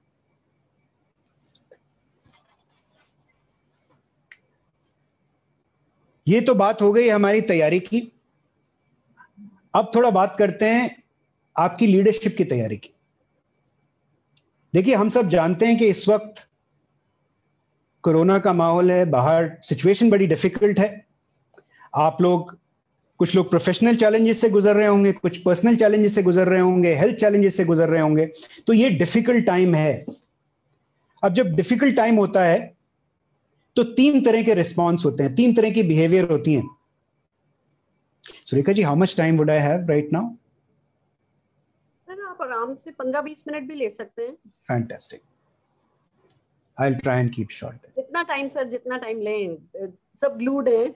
ये तो बात हो गई हमारी तैयारी की। अब थोड़ा बात करते हैं आपकी लीडरशिप की तैयारी की। देखिए, हम सब जानते हैं कि इस वक्त कोरोना का माहौल है, बाहर सिचुएशन बड़ी डिफिकल्ट है। कुछ लोग प्रोफेशनल चैलेंजेस से गुजर रहे होंगे, कुछ पर्सनल चैलेंजेस से गुजर रहे होंगे, हेल्थ चैलेंजेस से गुजर रहे होंगे। तो ये डिफिकल्ट टाइम है। अब जब डिफिकल्ट टाइम होता है तो 3 तरह के रिस्पॉन्स होते हैं, 3 तरह की बिहेवियर होती हैं। Surekha ji, how much time would I have right now? Sir, आप आराम से 15-20 मिनट भी ले सकते हैं। Fantastic, I will try and keep short. जितना टाइम सर, जितना टाइम लें, सब ग्लूड है।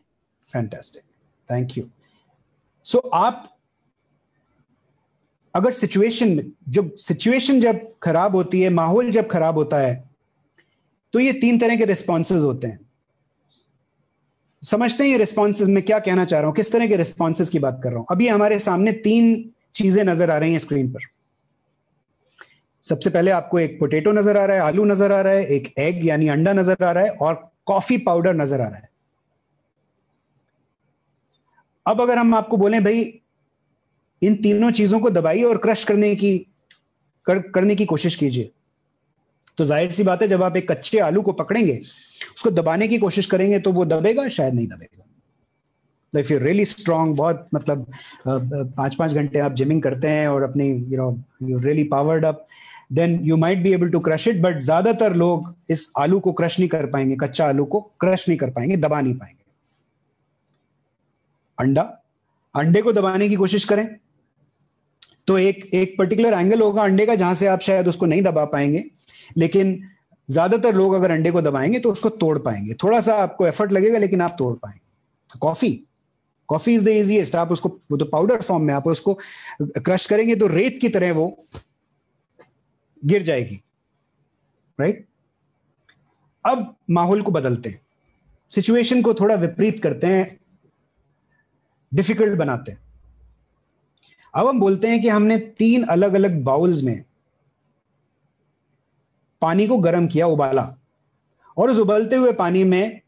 Fantastic, thank you. सो आप अगर सिचुएशन जब खराब होती है, माहौल जब खराब होता है, तो ये 3 तरह के रिस्पॉन्सेज होते हैं। समझते हैं ये रिस्पॉन्सेज में क्या कहना चाह रहा हूं, किस तरह के रिस्पॉन्सेज की बात कर रहा हूं। अभी हमारे सामने 3 चीजें नजर आ रही हैं स्क्रीन पर। सबसे पहले आपको एक पोटैटो नजर आ रहा है, आलू नजर आ रहा है, एक एग यानी अंडा नजर आ रहा है और कॉफी पाउडर नजर आ रहा है। अब अगर हम आपको बोलें भाई इन तीनों चीजों को दबाइए और क्रश करने की कोशिश कीजिए, तो जाहिर सी बात है जब आप एक कच्चे आलू को पकड़ेंगे, उसको दबाने की कोशिश करेंगे तो वो दबेगा? शायद नहीं दबेगा। तो इफ यू रियली स्ट्रांग, बहुत मतलब 5-5 घंटे आप जिमिंग करते हैं और अपनी you really powered up, then you might be able to crush it. But ज्यादातर लोग इस आलू को क्रश नहीं कर पाएंगे, कच्चा आलू को क्रश नहीं कर पाएंगे, दबा नहीं पाएंगे। अंडे को दबाने की कोशिश करें तो एक पर्टिकुलर एंगल होगा अंडे का जहां से आप शायद उसको नहीं दबा पाएंगे, लेकिन ज्यादातर लोग अगर अंडे को दबाएंगे तो उसको तोड़ पाएंगे। थोड़ा सा आपको एफर्ट लगेगा लेकिन आप तोड़ पाएंगे। Coffee is the easiest. आप उसको, वो तो पाउडर फॉर्म में, आप उसको क्रश करेंगे तो रेत की तरह वो गिर जाएगी, राइट? अब माहौल को बदलते हैं, सिचुएशन को थोड़ा विपरीत करते हैं, डिफिकल्ट बनाते हैं। अब हम बोलते हैं कि हमने 3 अलग अलग बाउल्स में पानी को गर्म किया, उबाला, और उस उबलते हुए पानी में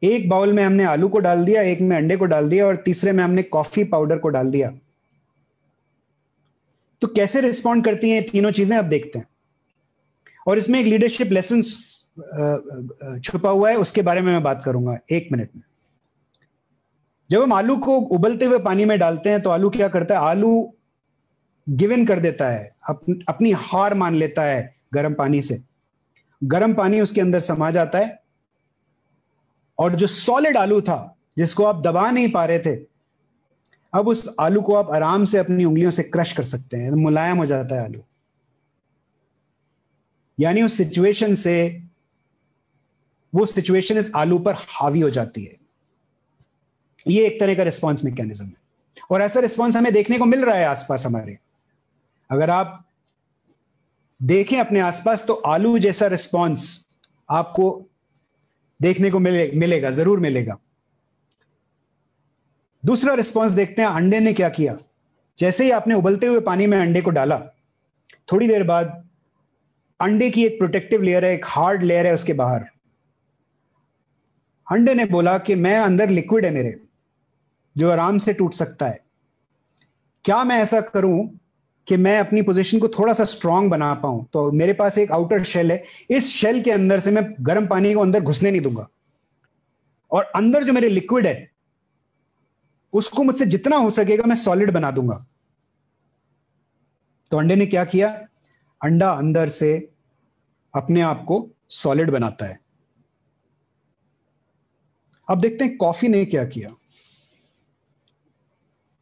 एक बाउल में हमने आलू को डाल दिया, एक में अंडे को डाल दिया और तीसरे में हमने कॉफी पाउडर को डाल दिया। तो कैसे रिस्पॉन्ड करती हैं तीनों चीजें, अब देखते हैं। और इसमें एक लीडरशिप लेसन छुपा हुआ है, उसके बारे में मैं बात करूंगा 1 मिनट में। जब हम आलू को उबलते हुए पानी में डालते हैं तो आलू क्या करता है? आलू गिव इन कर देता है, अपनी हार मान लेता है गर्म पानी से। गर्म पानी उसके अंदर समा जाता है और जो सॉलिड आलू था जिसको आप दबा नहीं पा रहे थे, अब उस आलू को आप आराम से अपनी उंगलियों से क्रश कर सकते हैं, मुलायम हो जाता है आलू। यानी उस सिचुएशन से वो सिचुएशन इस आलू पर हावी हो जाती है। ये एक तरह का रिस्पॉन्स मैकेनिज्म है और ऐसा रिस्पॉन्स हमें देखने को मिल रहा है आसपास हमारे। अगर आप देखें अपने आसपास तो आलू जैसा रिस्पॉन्स आपको देखने को मिलेगा, जरूर मिलेगा। दूसरा रिस्पॉन्स देखते हैं, अंडे ने क्या किया। जैसे ही आपने उबलते हुए पानी में अंडे को डाला, थोड़ी देर बाद अंडे की एक प्रोटेक्टिव लेयर है, एक हार्ड लेयर है उसके बाहर। अंडे ने बोला कि मैं अंदर लिक्विड है मेरे, जो आराम से टूट सकता है। क्या मैं ऐसा करूं कि मैं अपनी पोजीशन को थोड़ा सा स्ट्रांग बना पाऊं? तो मेरे पास एक आउटर शेल है, इस शेल के अंदर से मैं गर्म पानी को अंदर घुसने नहीं दूंगा और अंदर जो मेरे लिक्विड है उसको मुझसे जितना हो सकेगा मैं सॉलिड बना दूंगा। तो अंडे ने क्या किया? अंडा अंदर से अपने आप को सॉलिड बनाता है। अब देखते हैं कॉफी ने क्या किया।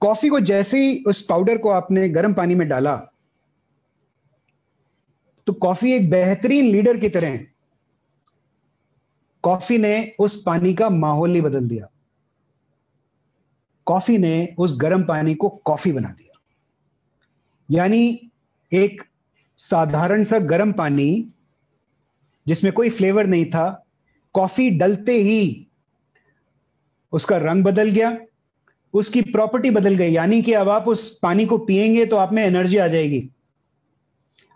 कॉफी को जैसे ही उस पाउडर को आपने गर्म पानी में डाला तो कॉफी एक बेहतरीन लीडर की तरह, कॉफी ने उस पानी का माहौल ही बदल दिया। कॉफी ने उस गर्म पानी को कॉफी बना दिया। यानी एक साधारण सा गर्म पानी जिसमें कोई फ्लेवर नहीं था, कॉफी डलते ही उसका रंग बदल गया, उसकी प्रॉपर्टी बदल गई। यानी कि अब आप उस पानी को पिएंगे तो आप में एनर्जी आ जाएगी।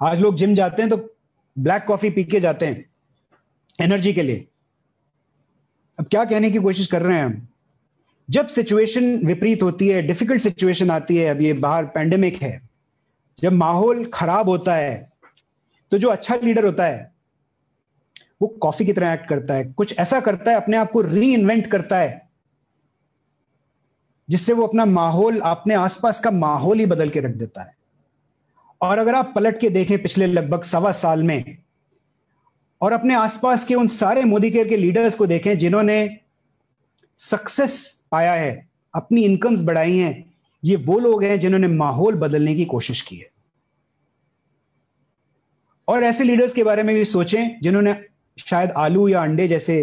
आज लोग जिम जाते हैं तो ब्लैक कॉफी पी के जाते हैं एनर्जी के लिए। अब क्या कहने की कोशिश कर रहे हैं हम, जब सिचुएशन विपरीत होती है, डिफिकल्ट सिचुएशन आती है, अब ये बाहर पैंडेमिक है, जब माहौल खराब होता है, तो जो अच्छा लीडर होता है वो कॉफी की तरह एक्ट करता है, कुछ ऐसा करता है, अपने आप को री इन्वेंट करता है, जिससे वो अपना माहौल, अपने आसपास का माहौल ही बदल के रख देता है। और अगर आप पलट के देखें पिछले लगभग 1.25 साल में और अपने आसपास के उन सारे मोदी केयर के लीडर्स को देखें जिन्होंने सक्सेस पाया है, अपनी इनकम्स बढ़ाई हैं, ये वो लोग हैं जिन्होंने माहौल बदलने की कोशिश की है। और ऐसे लीडर्स के बारे में भी सोचें जिन्होंने शायद आलू या अंडे जैसे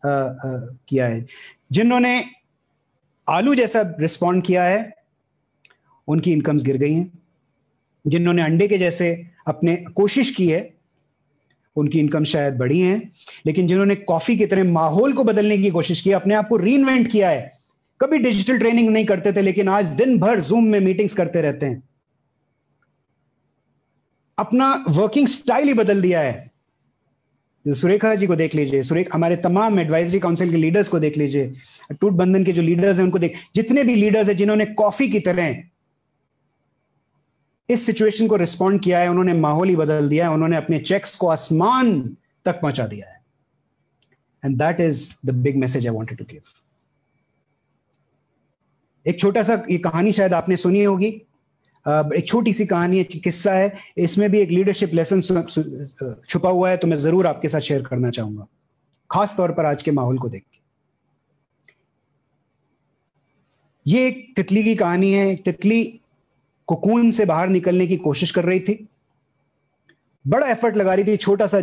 किया है। जिन्होंने आलू जैसा रिस्पॉन्ड किया है उनकी इनकम्स गिर गई हैं। जिन्होंने अंडे के जैसे अपने कोशिश की है उनकी इनकम शायद बढ़ी हैं। लेकिन जिन्होंने कॉफी की तरह माहौल को बदलने की कोशिश की, अपने आप को रीइन्वेंट किया है, कभी डिजिटल ट्रेनिंग नहीं करते थे लेकिन आज दिन भर जूम में मीटिंग्स करते रहते हैं, अपना वर्किंग स्टाइल ही बदल दिया है। सुरेखा जी को देख लीजिए, हमारे तमाम एडवाइजरी काउंसिल के लीडर्स को देख लीजिए, टूट बंधन के जो लीडर्स हैं उनको देख, जितने भी लीडर्स हैं जिन्होंने कॉफी की तरह इस सिचुएशन को रिस्पॉन्ड किया है, उन्होंने माहौल ही बदल दिया है, उन्होंने अपने चेक्स को आसमान तक पहुंचा दिया है। And that is the big message I wanted to give. एक छोटा सा ये कहानी शायद आपने सुनी होगी, एक छोटी सी कहानी है, किस्सा है, इसमें भी एक लीडरशिप लेसन छुपा हुआ है, तो मैं जरूर आपके साथ शेयर करना चाहूंगा, खास तौर पर आज के माहौल को देख के। ये एक तितली की कहानी है। एक तितली कोकून से बाहर निकलने की कोशिश कर रही थी, बड़ा एफर्ट लगा रही थी, छोटा सा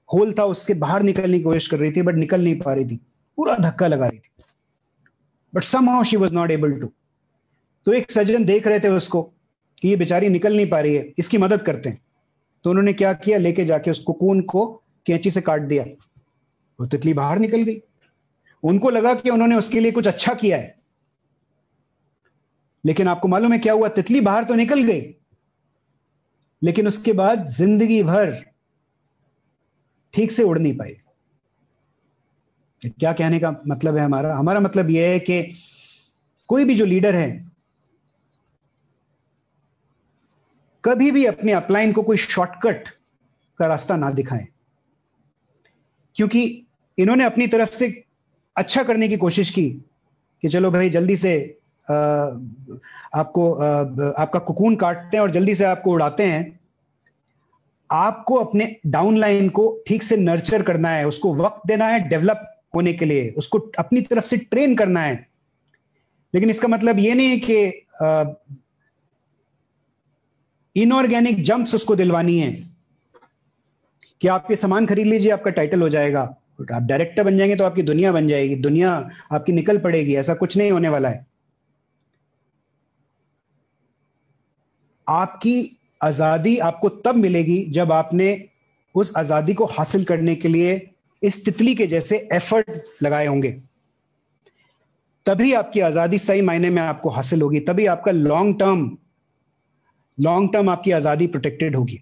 होल था उसके बाहर निकलने की कोशिश कर रही थी, बट निकल नहीं पा रही थी, पूरा धक्का लगा रही थी, but somehow she was not able to। तो एक सज्जन देख रहे थे उसको कि ये बेचारी निकल नहीं पा रही है, इसकी मदद करते हैं। तो उन्होंने क्या किया, लेके जाके उस कोकून को कैंची से काट दिया, वो तितली बाहर निकल गई। उनको लगा कि उन्होंने उसके लिए कुछ अच्छा किया है, लेकिन आपको मालूम है क्या हुआ, तितली बाहर तो निकल गई, लेकिन उसके बाद जिंदगी भर ठीक से उड़ नहीं पाई। क्या कहने का मतलब है हमारा मतलब यह है कि कोई भी जो लीडर है कभी भी अपने अपलाइन को कोई शॉर्टकट का रास्ता ना दिखाएं, क्योंकि इन्होंने अपनी तरफ से अच्छा करने की कोशिश की कि चलो भाई जल्दी से आपका कोकून काटते हैं और जल्दी से आपको उड़ाते हैं। आपको अपने डाउनलाइन को ठीक से नर्चर करना है, उसको वक्त देना है डेवलप होने के लिए, उसको अपनी तरफ से ट्रेन करना है। लेकिन इसका मतलब ये नहीं है कि इनऑर्गेनिक जंप्स उसको दिलवानी है कि आप ये सामान खरीद लीजिए आपका टाइटल हो जाएगा, आप डायरेक्टर बन जाएंगे तो आपकी दुनिया बन जाएगी, दुनिया आपकी निकल पड़ेगी। ऐसा कुछ नहीं होने वाला है। आपकी आजादी आपको तब मिलेगी जब आपने उस आजादी को हासिल करने के लिए इस तितली के जैसे एफर्ट लगाए होंगे, तभी आपकी आजादी सही मायने में आपको हासिल होगी, तभी आपका लॉन्ग टर्म आपकी आजादी प्रोटेक्टेड होगी।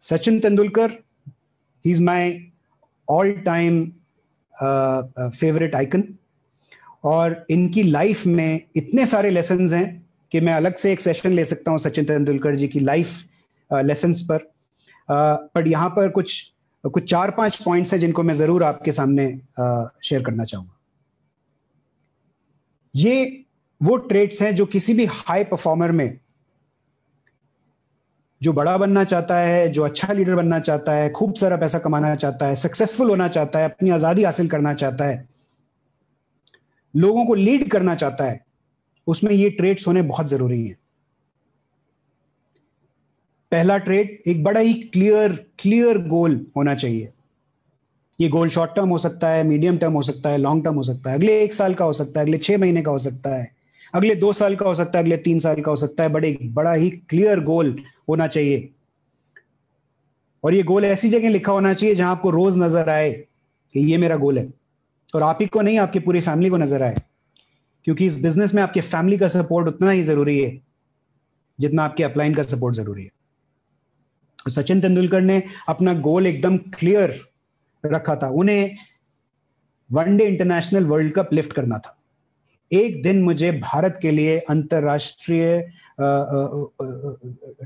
Sachin Tendulkar, he is my all time favourite icon, और इनकी लाइफ में इतने सारे लेसन्स हैं कि मैं अलग से एक सेशन ले सकता हूं सचिन तेंदुलकर जी की लाइफ लेसन्स पर यहाँ पर कुछ 4-5 पॉइंट्स हैं जिनको मैं जरूर आपके सामने शेयर करना चाहूंगा। ये वो ट्रेट्स हैं जो किसी भी हाई परफॉर्मर में, जो बड़ा बनना चाहता है, जो अच्छा लीडर बनना चाहता है, खूब सारा पैसा कमाना चाहता है, सक्सेसफुल होना चाहता है, अपनी आजादी हासिल करना चाहता है, लोगों को लीड करना चाहता है, उसमें ये ट्रेट्स होने बहुत जरूरी हैं। पहला ट्रेट, एक बड़ा ही क्लियर गोल होना चाहिए। ये गोल शॉर्ट टर्म हो सकता है, मीडियम टर्म हो सकता है, लॉन्ग टर्म हो सकता है, अगले 1 साल का हो सकता है, अगले 6 महीने का हो सकता है, अगले 2 साल का हो सकता है, अगले 3 साल का हो सकता है। बड़ा ही क्लियर गोल होना चाहिए, और ये गोल ऐसी जगह लिखा होना चाहिए जहां आपको रोज नजर आए कि ये मेरा गोल है, और आप ही को नहीं, आपकी पूरी फैमिली को नजर आए, क्योंकि इस बिजनेस में आपके फैमिली का सपोर्ट उतना ही जरूरी है जितना आपके अपलाइन का सपोर्ट जरूरी है। सचिन तेंदुलकर ने अपना गोल एकदम क्लियर रखा था। उन्हें one day international world cup lift करना था। एक दिन मुझे भारत के लिए अंतरराष्ट्रीय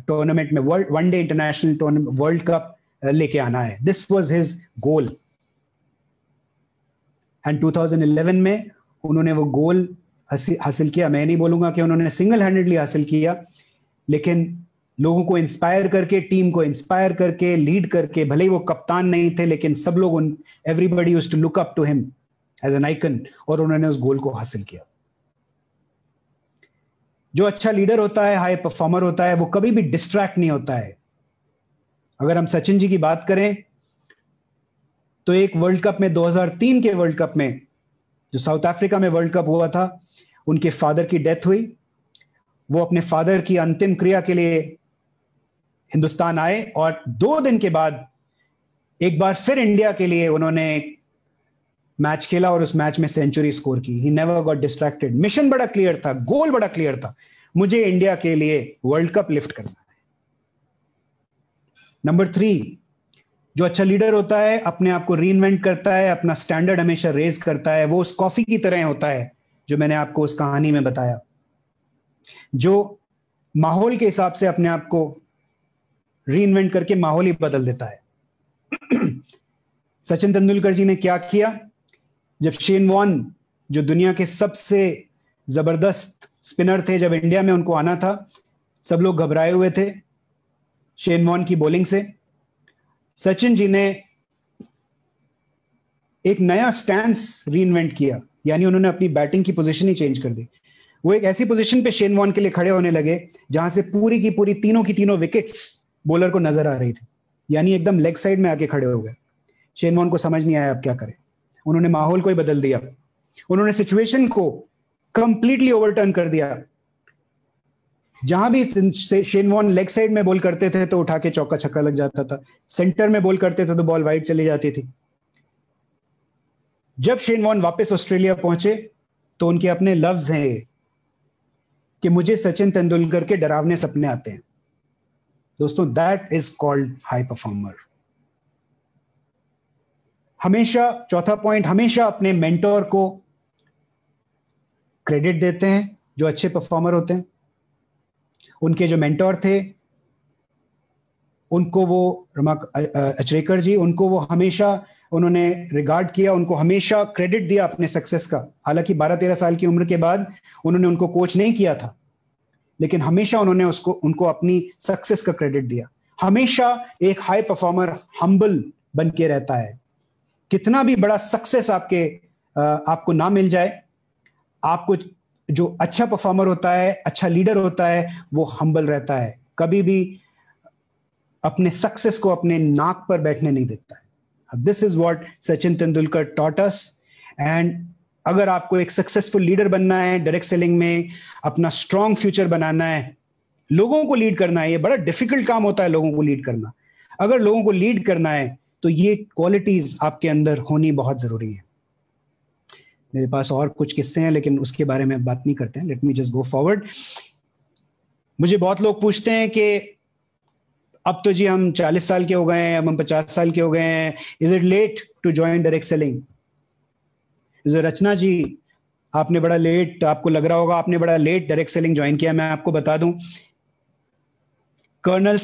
टूर्नामेंट में वनडे इंटरनेशनल वर्ल्ड कप लेके आना है। This was his goal, and 2011 में उन्होंने वो गोल हासिल किया। मैं नहीं बोलूंगा कि उन्होंने सिंगल हैंडेडली हासिल किया, लेकिन लोगों को इंस्पायर करके, टीम को इंस्पायर करके, लीड करके, भले ही वो कप्तान नहीं थे, लेकिन सब लोग everybody used to look up to him as an icon, और उन्होंने उस गोल को हासिल किया। जो अच्छा लीडर होता है, हाई परफॉर्मर होता है, वो कभी भी डिस्ट्रैक्ट नहीं होता है। अगर हम सचिन जी की बात करें तो एक वर्ल्ड कप में, 2003 के वर्ल्ड कप में, जो साउथ अफ्रीका में वर्ल्ड कप हुआ था, उनके फादर की डेथ हुई। वो अपने फादर की अंतिम क्रिया के लिए हिंदुस्तान आए, और 2 दिन के बाद एक बार फिर इंडिया के लिए उन्होंने मैच खेला और उस मैच में सेंचुरी स्कोर की। He never got distracted. Mission बड़ा क्लियर था, गोल बड़ा क्लियर था, मुझे इंडिया के लिए वर्ल्ड कप लिफ्ट करना है। नंबर 3, जो अच्छा लीडर होता है अपने आप को रीइन्वेंट करता है, अपना स्टैंडर्ड हमेशा रेज करता है। वो उस कॉफी की तरह होता है जो मैंने आपको उस कहानी में बताया, जो माहौल के हिसाब से अपने आप को रीइन्वेंट करके माहौल ही बदल देता है। सचिन तेंदुलकर जी ने क्या किया? जब शेन वॉर्न, जो दुनिया के सबसे जबरदस्त स्पिनर थे, जब इंडिया में उनको आना था, सब लोग घबराए हुए थे शेन वॉर्न की बॉलिंग से। सचिन जी ने एक नया स्टैंस रीइन्वेंट किया, यानी उन्होंने अपनी बैटिंग की पोजीशन ही चेंज कर दी। वो एक ऐसी पोजीशन पे शेन वॉर्न के लिए खड़े होने लगे जहां से पूरी की पूरी तीनों की तीनों विकेट्स बॉलर को नजर आ रही थी, यानी एकदम लेग साइड में आके खड़े हो गए। शेन वॉर्न को समझ नहीं आया अब क्या करें। उन्होंने माहौल को ही बदल दिया, उन्होंने सिचुएशन को कंप्लीटली ओवरटर्न कर दिया। जहां भी शेन वॉर्न लेग साइड में बॉल करते थे तो उठा के चौका छक्का लग जाता था, सेंटर में बॉल करते थे तो बॉल वाइड चली जाती थी। जब शेन वॉर्न वापस ऑस्ट्रेलिया पहुंचे तो उनके अपने लफ्ज हैं कि मुझे सचिन तेंदुलकर के डरावने सपने आते हैं। दोस्तों, that is called high performer. हमेशा, चौथा पॉइंट, हमेशा अपने मेंटोर को क्रेडिट देते हैं जो अच्छे परफॉर्मर होते हैं। उनके जो मेंटोर थे, उनको वो रमाक अचरेकर जी, उनको वो हमेशा उन्होंने रिगार्ड किया, उनको हमेशा क्रेडिट दिया अपने सक्सेस का। हालांकि 12-13 साल की उम्र के बाद उन्होंने उनको कोच नहीं किया था, लेकिन हमेशा उन्होंने उनको अपनी सक्सेस का क्रेडिट दिया। हमेशा एक हाई परफॉर्मर हम्बल बन के रहता है। कितना भी बड़ा सक्सेस आपको ना मिल जाए, आपको जो अच्छा परफॉर्मर होता है, अच्छा लीडर होता है, वो हम्बल रहता है, कभी भी अपने सक्सेस को अपने नाक पर बैठने नहीं देता है। This is what Sachin Tendulkar taught us. And अगर आपको एक सक्सेसफुल लीडर बनना है, डायरेक्ट सेलिंग में अपना स्ट्रॉन्ग फ्यूचर बनाना है, लोगों को लीड करना है, ये बड़ा डिफिकल्ट काम होता है लोगों को लीड करना। अगर लोगों को लीड करना है तो ये क्वालिटीज आपके अंदर होनी बहुत जरूरी है। मेरे पास और कुछ किस्से हैं, लेकिन उसके बारे में बात नहीं करते हैं। Let me just go forward. मुझे बहुत लोग पूछते हैं कि अब तो जी हम 40 साल के हो गए हैं, अब हम 50 साल के हो गए हैं, is it late to join direct selling? Rachna ji, आपने बड़ा लेट, आपको लग रहा होगा आपने बड़ा लेट डायरेक्ट सेलिंग ज्वाइन किया। मैं आपको बता दूं, कर्नल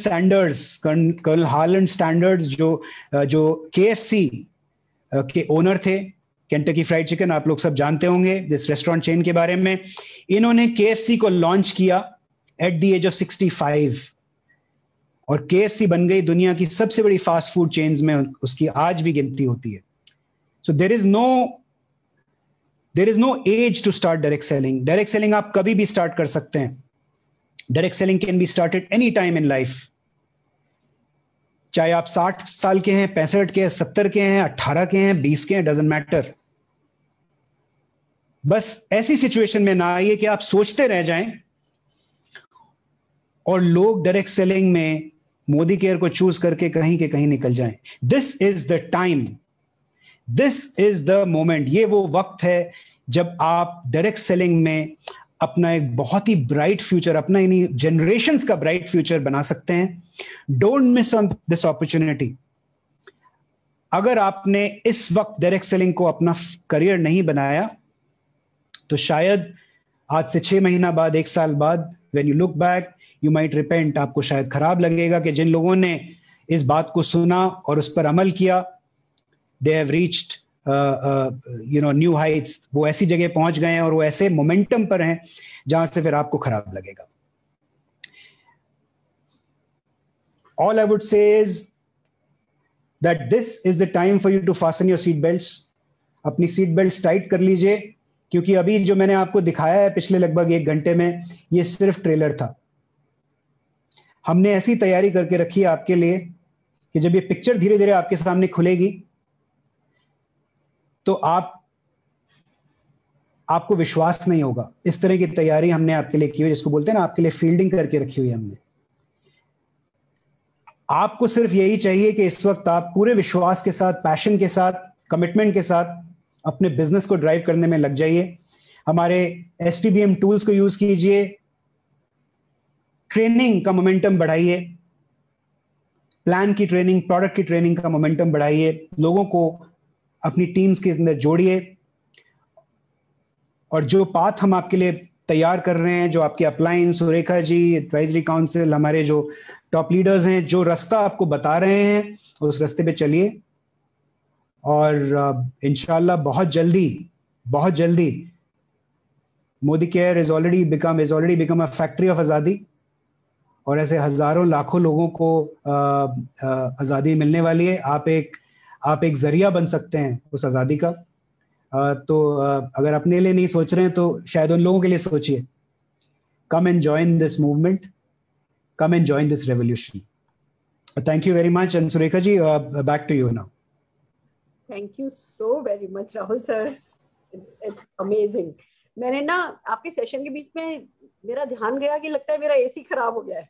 हार्लैंड सैंडर्स जो KFC के ओनर थे, केंटकी फ्राइड चिकन, आप लोग सब जानते होंगे इस रेस्टोरेंट चेन के बारे में। इन्होंने KFC को लॉन्च किया एट द एज ऑफ 65, और KFC बन गई दुनिया की सबसे बड़ी फास्ट फूड चेन्स में, उसकी आज भी गिनती होती है। So there is no age to start direct selling. Direct selling आप कभी भी स्टार्ट कर सकते हैं। Direct selling can be started any time in life. चाहे आप 60 साल के हैं, 65 के हैं, 70 के हैं, 18 के हैं, 20 के हैं, डजंट मैटर। बस ऐसी सिचुएशन में ना आइए कि आप सोचते रह जाएं और लोग डायरेक्ट सेलिंग में मोदी केयर को चूज करके कहीं के कहीं निकल जाएं। This is the time, this is the moment. ये वो वक्त है जब आप डायरेक्ट सेलिंग में अपना एक बहुत ही ब्राइट फ्यूचर, अपना इन्हीं जनरेशंस का ब्राइट फ्यूचर बना सकते हैं। Don't miss on this opportunity. अगर आपने इस वक्त डायरेक्ट सेलिंग को अपना करियर नहीं बनाया तो शायद आज से 6 महीना बाद, 1 साल बाद, when you look back you might repent. आपको शायद खराब लगेगा कि जिन लोगों ने इस बात को सुना और उस पर अमल किया, they have reached new Heights. वो ऐसी जगह पहुंच गए हैं और वो ऐसे मोमेंटम पर हैं जहां से फिर आपको खराब लगेगा। All I would say is that this is the time for you to fasten your seat belts. अपनी सीट बेल्ट टाइट कर लीजिए, क्योंकि अभी जो मैंने आपको दिखाया है पिछले लगभग 1 घंटे में, ये सिर्फ ट्रेलर था। हमने ऐसी तैयारी करके रखी है आपके लिए कि जब ये पिक्चर धीरे धीरे आपके सामने खुलेगी तो आपको विश्वास नहीं होगा। इस तरह की तैयारी हमने आपके लिए की हुई, जिसको बोलते हैं ना, आपके लिए फील्डिंग करके रखी हुई है हमने। आपको सिर्फ यही चाहिए कि इस वक्त आप पूरे विश्वास के साथ, पैशन के साथ, कमिटमेंट के साथ अपने बिजनेस को ड्राइव करने में लग जाइए। हमारे SPBM टूल्स को यूज कीजिए, ट्रेनिंग का मोमेंटम बढ़ाइए, प्लान की ट्रेनिंग, प्रोडक्ट की ट्रेनिंग का मोमेंटम बढ़ाइए, लोगों को अपनी टीम्स के अंदर जोड़िए। और जो पाथ हम आपके लिए तैयार कर रहे हैं, जो आपके upline, Surekha ji, advisory council, हमारे जो टॉप लीडर्स हैं, जो रास्ता आपको बता रहे हैं, उस रास्ते पे चलिए। और इंशाल्लाह बहुत जल्दी Modi care is already become a factory of आज़ादी, और ऐसे हजारों लाखों लोगों को आज़ादी मिलने वाली है। आप एक जरिया बन सकते हैं उस आज़ादी का। तो अगर अपने लिए नहीं सोच रहे हैं तो शायद उन लोगों के लिए सोचिए। Come and join this movement, come and join this revolution. Thank you very much. And Surekha ji, back to you now. Thank you so very much Rahul sir, it's amazing. मैंने ना आपके सेशन के बीच में मेरा ध्यान गया कि लगता है मेरा एसी खराब हो गया है।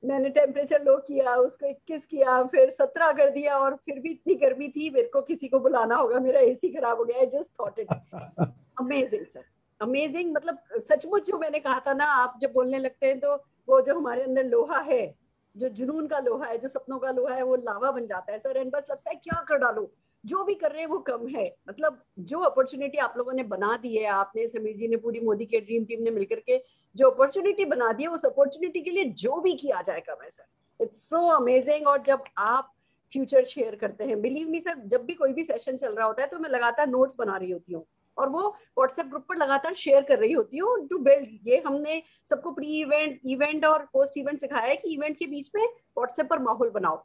मैंने टेम्परेचर लो किया, उसको 21 किया, फिर 17 कर दिया, और फिर भी इतनी गर्मी थी, मेरे को किसी को बुलाना होगा, मेरा एसी खराब हो गया है। Just thought it. Amazing sir, amazing. मतलब सचमुच जो मैंने कहा था ना, आप जब बोलने लगते हैं तो वो जो हमारे अंदर लोहा है, जो जुनून का लोहा है, जो सपनों का लोहा है, वो लावा बन जाता है सर। एंड बस लगता है क्या कर डालो, जो भी कर रहे हैं वो कम है। मतलब जो अपॉर्चुनिटी आप लोगों ने बना दी है, आपने, समीर जी ने, पूरी मोदी के ड्रीम टीम ने मिलकर के जो अपॉर्चुनिटी बना दी है, उस अपॉर्चुनिटी के लिए जो भी किया जाए कम है सर। It's so amazing. और जब आप फ्यूचर शेयर करते हैं, बिलीव मी सर, जब भी कोई भी सेशन चल रहा होता है तो मैं लगातार नोट्स बना रही होती हूँ और वो व्हाट्सएप ग्रुप पर लगातार शेयर कर रही होती हूँ टू बिल्ड। ये हमने सबको प्री इवेंट, इवेंट और पोस्ट इवेंट सिखाया है कि इवेंट के बीच में व्हाट्सएप पर माहौल बनाओ।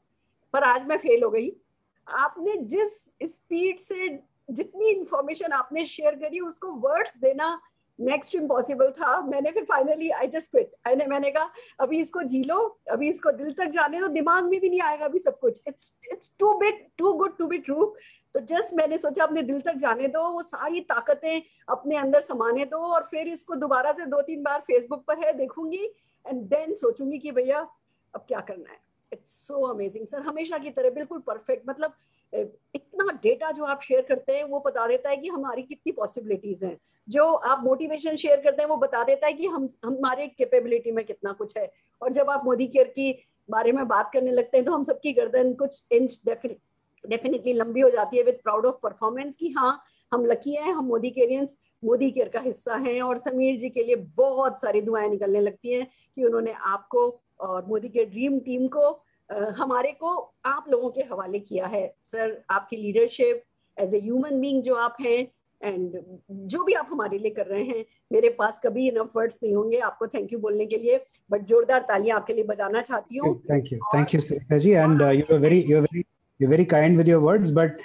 पर आज मैं फेल हो गई। आपने जिस स्पीड से जितनी इंफॉर्मेशन आपने शेयर करी, उसको वर्ड्स देना नेक्स्ट इम्पॉसिबल था। मैंने फिर फाइनली आई जस्ट क्विट। मैंने कहा अभी इसको जी लो, अभी इसको दिल तक जाने दो, दिमाग में भी नहीं आएगा अभी सब कुछ। It's too big, too good to be true. तो जस्ट मैंने सोचा अपने दिल तक जाने दो, वो सारी ताकतें अपने अंदर समाने दो, और फिर इसको दोबारा से 2-3 बार फेसबुक पर है देखूंगी, एंड देन सोचूंगी कि भैया अब क्या करना है। इट्स सो अमेजिंग सर, हमेशा की तरह बिल्कुल परफेक्ट। मतलब इतना डेटा जो आप शेयर करते हैं वो बता देता है कि हमारी कितनी पॉसिबिलिटीज हैं। जो आप मोटिवेशन शेयर करते हैं वो बता देता है कि हमारे कैपेबिलिटी में कितना कुछ है। और जब आप मोदी केयर की बारे में बात करने लगते हैं तो हम सबकी गर्दन कुछ इंच डेफिनेटली लंबी हो जाती है विद प्राउड ऑफ परफॉर्मेंस कि हाँ हम लकी हैं, हम मोदी केयरियंस मोदी केयर का हिस्सा हैं। और समीर जी के लिए बहुत सारी दुआएं निकलने लगती हैं कि उन्होंने आपको और मोदी केयर ड्रीम टीम को, हमारे को आप लोगों के हवाले किया है। सर आपकी leadership as a human being जो आप हैं, एंड जो भी आप हमारे लिए कर रहे हैं, मेरे पास कभी इनफ वर्ड्स नहीं होंगे आपको थैंक यू बोलने के लिए, बट जोरदार तालियां आपके लिए बजाना चाहती हूँ। Thank you Surekha ji, and you're very kind with your words, but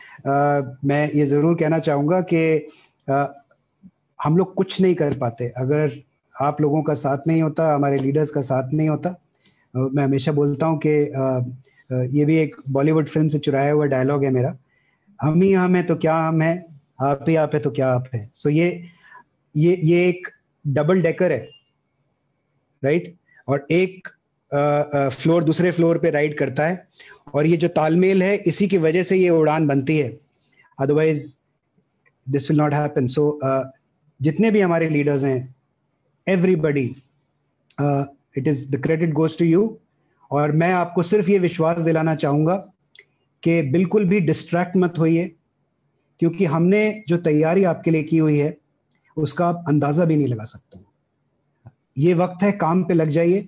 मैं ये जरूर कहना चाहूंगा कि हम लोग कुछ नहीं कर पाते अगर आप लोगों का साथ नहीं होता, हमारे लीडर्स का साथ नहीं होता। मैं हमेशा बोलता हूँ कि ये भी एक बॉलीवुड फिल्म से चुराया हुआ डायलॉग है मेरा, हम ही हम है तो क्या हम है, आप ही आप है तो क्या आप है। सो ये एक डबल डेकर है, राइट, और एक फ्लोर दूसरे फ्लोर पे राइड करता है, और ये जो तालमेल है इसी की वजह से ये उड़ान बनती है, otherwise this will not happen. So जितने भी हमारे लीडर्स हैं, everybody, it is the credit goes to you. और मैं आपको सिर्फ ये विश्वास दिलाना चाहूंगा कि बिल्कुल भी डिस्ट्रैक्ट मत होइए, क्योंकि हमने जो तैयारी आपके लिए की हुई है उसका आप अंदाजा भी नहीं लगा सकते। ये वक्त है, काम पे लग जाइए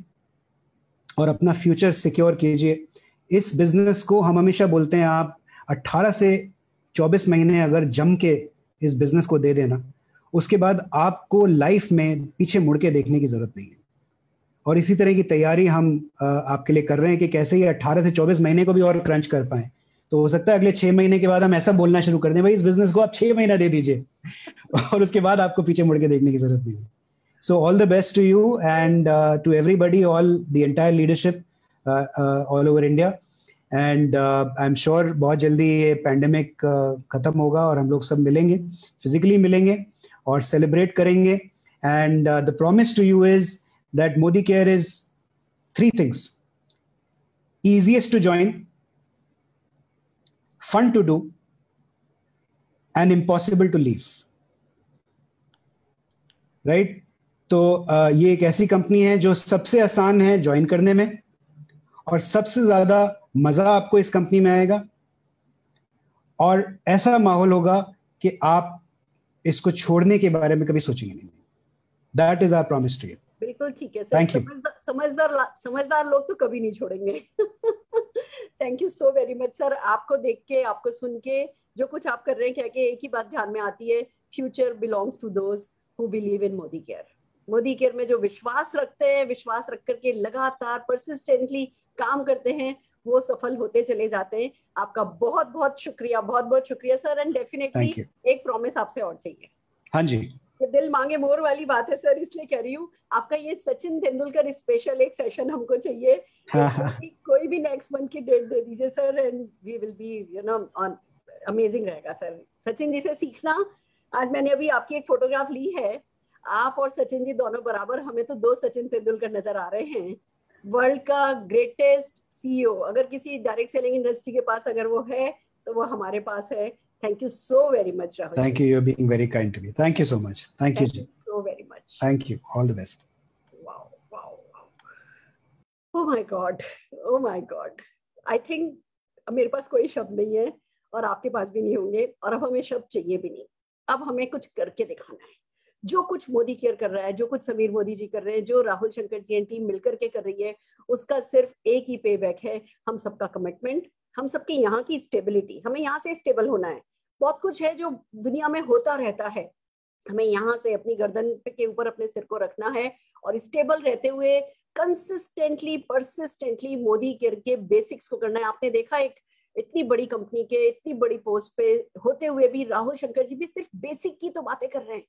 और अपना फ्यूचर सिक्योर कीजिए। इस बिजनेस को हम हमेशा बोलते हैं, आप 18 से 24 महीने अगर जम के इस बिजनेस को दे देना, उसके बाद आपको लाइफ में पीछे मुड़ के देखने की जरूरत नहीं है। और इसी तरह की तैयारी हम आपके लिए कर रहे हैं कि कैसे ये 18 से 24 महीने को भी और क्रंच कर पाएं। तो हो सकता है अगले 6 महीने के बाद हम ऐसा बोलना शुरू कर दें, भाई इस बिजनेस को आप 6 महीना दे दीजिए और उसके बाद आपको पीछे मुड़ के देखने की जरूरत नहीं है। So all the best to you and to everybody, all the entire leadership all over India. And I'm sure बहुत जल्दी ये पैंडेमिक खत्म होगा और हम लोग सब मिलेंगे, फिजिकली मिलेंगे और सेलिब्रेट करेंगे। And the promise to you is that Modi Care is 3 things: easiest to join, fun to do, and impossible to leave. Right? तो ये एक ऐसी कंपनी है जो सबसे आसान है ज्वाइन करने में, और सबसे ज्यादा मजा आपको इस कंपनी में आएगा, और ऐसा माहौल होगा कि आप इसको छोड़ने के बारे में कभी सोचेंगे नहीं। That is our promise to you. बिल्कुल ठीक है सर, समझदार लोग तो कभी नहीं छोड़ेंगे। Thank you so very much sir. आपको देख के, आपको सुन के, जो कुछ आप कर रहे हैं, कह के एक ही बात ध्यान में आती है, future belongs to those who believe in Modi care. Modi care में जो विश्वास रखते हैं, विश्वास रख करके लगातार परसिस्टेंटली काम करते हैं, वो सफल होते चले जाते हैं। आपका बहुत बहुत शुक्रिया सर। एंड डेफिनेटली एक प्रॉमिस आपसे और चाहिए। हाँ जी, ये दिल मांगे मोर वाली बात है सर, इसलिए कह रही हूँ, आपका ये सचिन तेंदुलकर स्पेशल एक सेशन हमको चाहिए। कोई भी नेक्स्ट मंथ की डेट दे दीजिए sir, and we will be on. Amazing रहेगा सर सचिन जी से सीखना। आज मैंने अभी आपकी एक फोटोग्राफ ली है, आप और सचिन जी दोनों बराबर, हमें तो 2 सचिन तेंदुलकर नजर आ रहे हैं। वर्ल्ड का ग्रेटेस्ट सीईओ अगर किसी डायरेक्ट सेलिंग इंडस्ट्री के पास अगर वो है, तो वो हमारे पास है। Thank you so very much Rahul. Thank you, you are being very kind to me. Thank you so much. Thank you ji, so very much. Thank you, all the best. Wow, oh my God, I think मेरे पास कोई शब्द नहीं है और आपके पास भी नहीं होंगे, और अब हमें शब्द चाहिए भी नहीं। अब हमें कुछ करके दिखाना है। जो कुछ मोदी केयर कर रहा है, जो कुछ समीर मोदी जी कर रहे हैं, जो राहुल शंकर जी एंड टीम मिलकर के कर रही है, उसका सिर्फ एक ही पे बैक है, हम सबका कमिटमेंट, हम सबके यहाँ की स्टेबिलिटी। हमें यहाँ से स्टेबल होना है। बहुत कुछ है जो दुनिया में होता रहता है, हमें यहाँ से अपनी गर्दन के ऊपर अपने सिर को रखना है, और स्टेबल रहते हुए कंसिस्टेंटली परसिस्टेंटली मोदी केयर के बेसिक्स को करना है। आपने देखा, एक इतनी बड़ी कंपनी के इतनी बड़ी पोस्ट पे होते हुए भी राहुल शंकर जी भी सिर्फ बेसिक की तो बातें कर रहे हैं।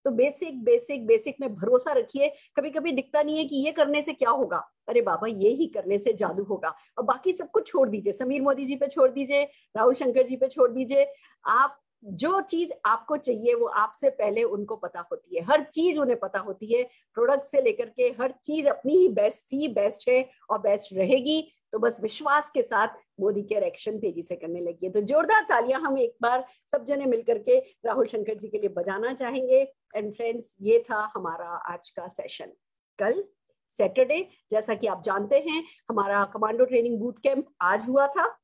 तो बेसिक में भरोसा रखिए। कभी कभी दिखता नहीं है कि ये करने से क्या होगा, अरे बाबा ये ही करने से जादू होगा। और बाकी सब कुछ छोड़ दीजिए, समीर मोदी जी पे छोड़ दीजिए, राहुल शंकर जी पे छोड़ दीजिए। आप जो चीज आपको चाहिए वो आपसे पहले उनको पता होती है, हर चीज उन्हें पता होती है। प्रोडक्ट से लेकर के हर चीज अपनी ही बेस्ट थी, बेस्ट है और बेस्ट रहेगी। तो बस विश्वास के साथ मोदी केयर एक्शन तेजी से करने लगी है। तो जोरदार तालियां हम एक बार सब जने मिलकर के राहुल शंकर जी के लिए बजाना चाहेंगे। एंड फ्रेंड्स, ये था हमारा आज का सेशन। कल सैटरडे, जैसा कि आप जानते हैं, हमारा कमांडो ट्रेनिंग बूट कैंप आज हुआ था।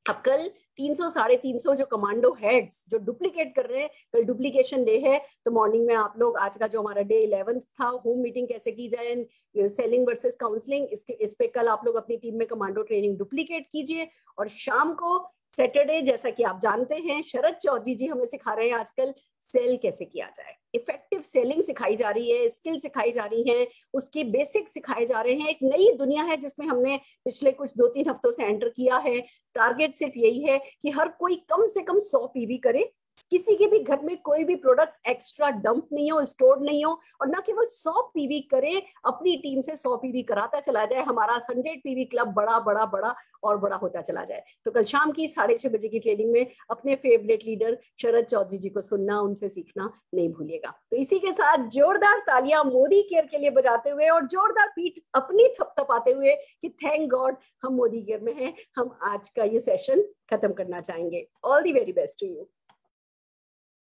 अब कल 300 350 जो कमांडो हेड्स जो डुप्लीकेट कर रहे हैं, कल डुप्लीकेशन डे है। तो मॉर्निंग में आप लोग, आज का जो हमारा डे 11 था, होम मीटिंग कैसे की जाए, सेलिंग वर्सेस काउंसलिंग, इस पे कल आप लोग अपनी टीम में कमांडो ट्रेनिंग डुप्लीकेट कीजिए। और शाम को सैटरडे, जैसा कि आप जानते हैं, शरद चौधरी जी हमें सिखा रहे हैं आजकल सेल कैसे किया जाए। इफेक्टिव सेलिंग सिखाई जा रही है, स्किल सिखाई जा रही है, उसकी बेसिक सिखाए जा रहे हैं। एक नई दुनिया है जिसमें हमने पिछले कुछ 2-3 हफ्तों से एंटर किया है। टारगेट सिर्फ यही है कि हर कोई कम से कम 100 पीवी करे किसी के भी घर में कोई भी प्रोडक्ट एक्स्ट्रा डंप नहीं हो, स्टोर नहीं हो, और ना केवल 100 पीवी करे, अपनी टीम से 100 पीवी कराता चला जाए, हमारा 100 पीवी क्लब बड़ा बड़ा बड़ा और बड़ा होता चला जाए। तो कल शाम की 6:30 बजे की ट्रेनिंग में अपने फेवरेट लीडर शरद चौधरी जी को सुनना, उनसे सीखना नहीं भूलिएगा। तो इसी के साथ जोरदार तालियां मोदी केयर के लिए बजाते हुए और जोरदार पीठ अपनी थपथपाते हुए कि थैंक गॉड हम मोदी केयर में हैं, हम आज का ये सेशन खत्म करना चाहेंगे। All the very best to you.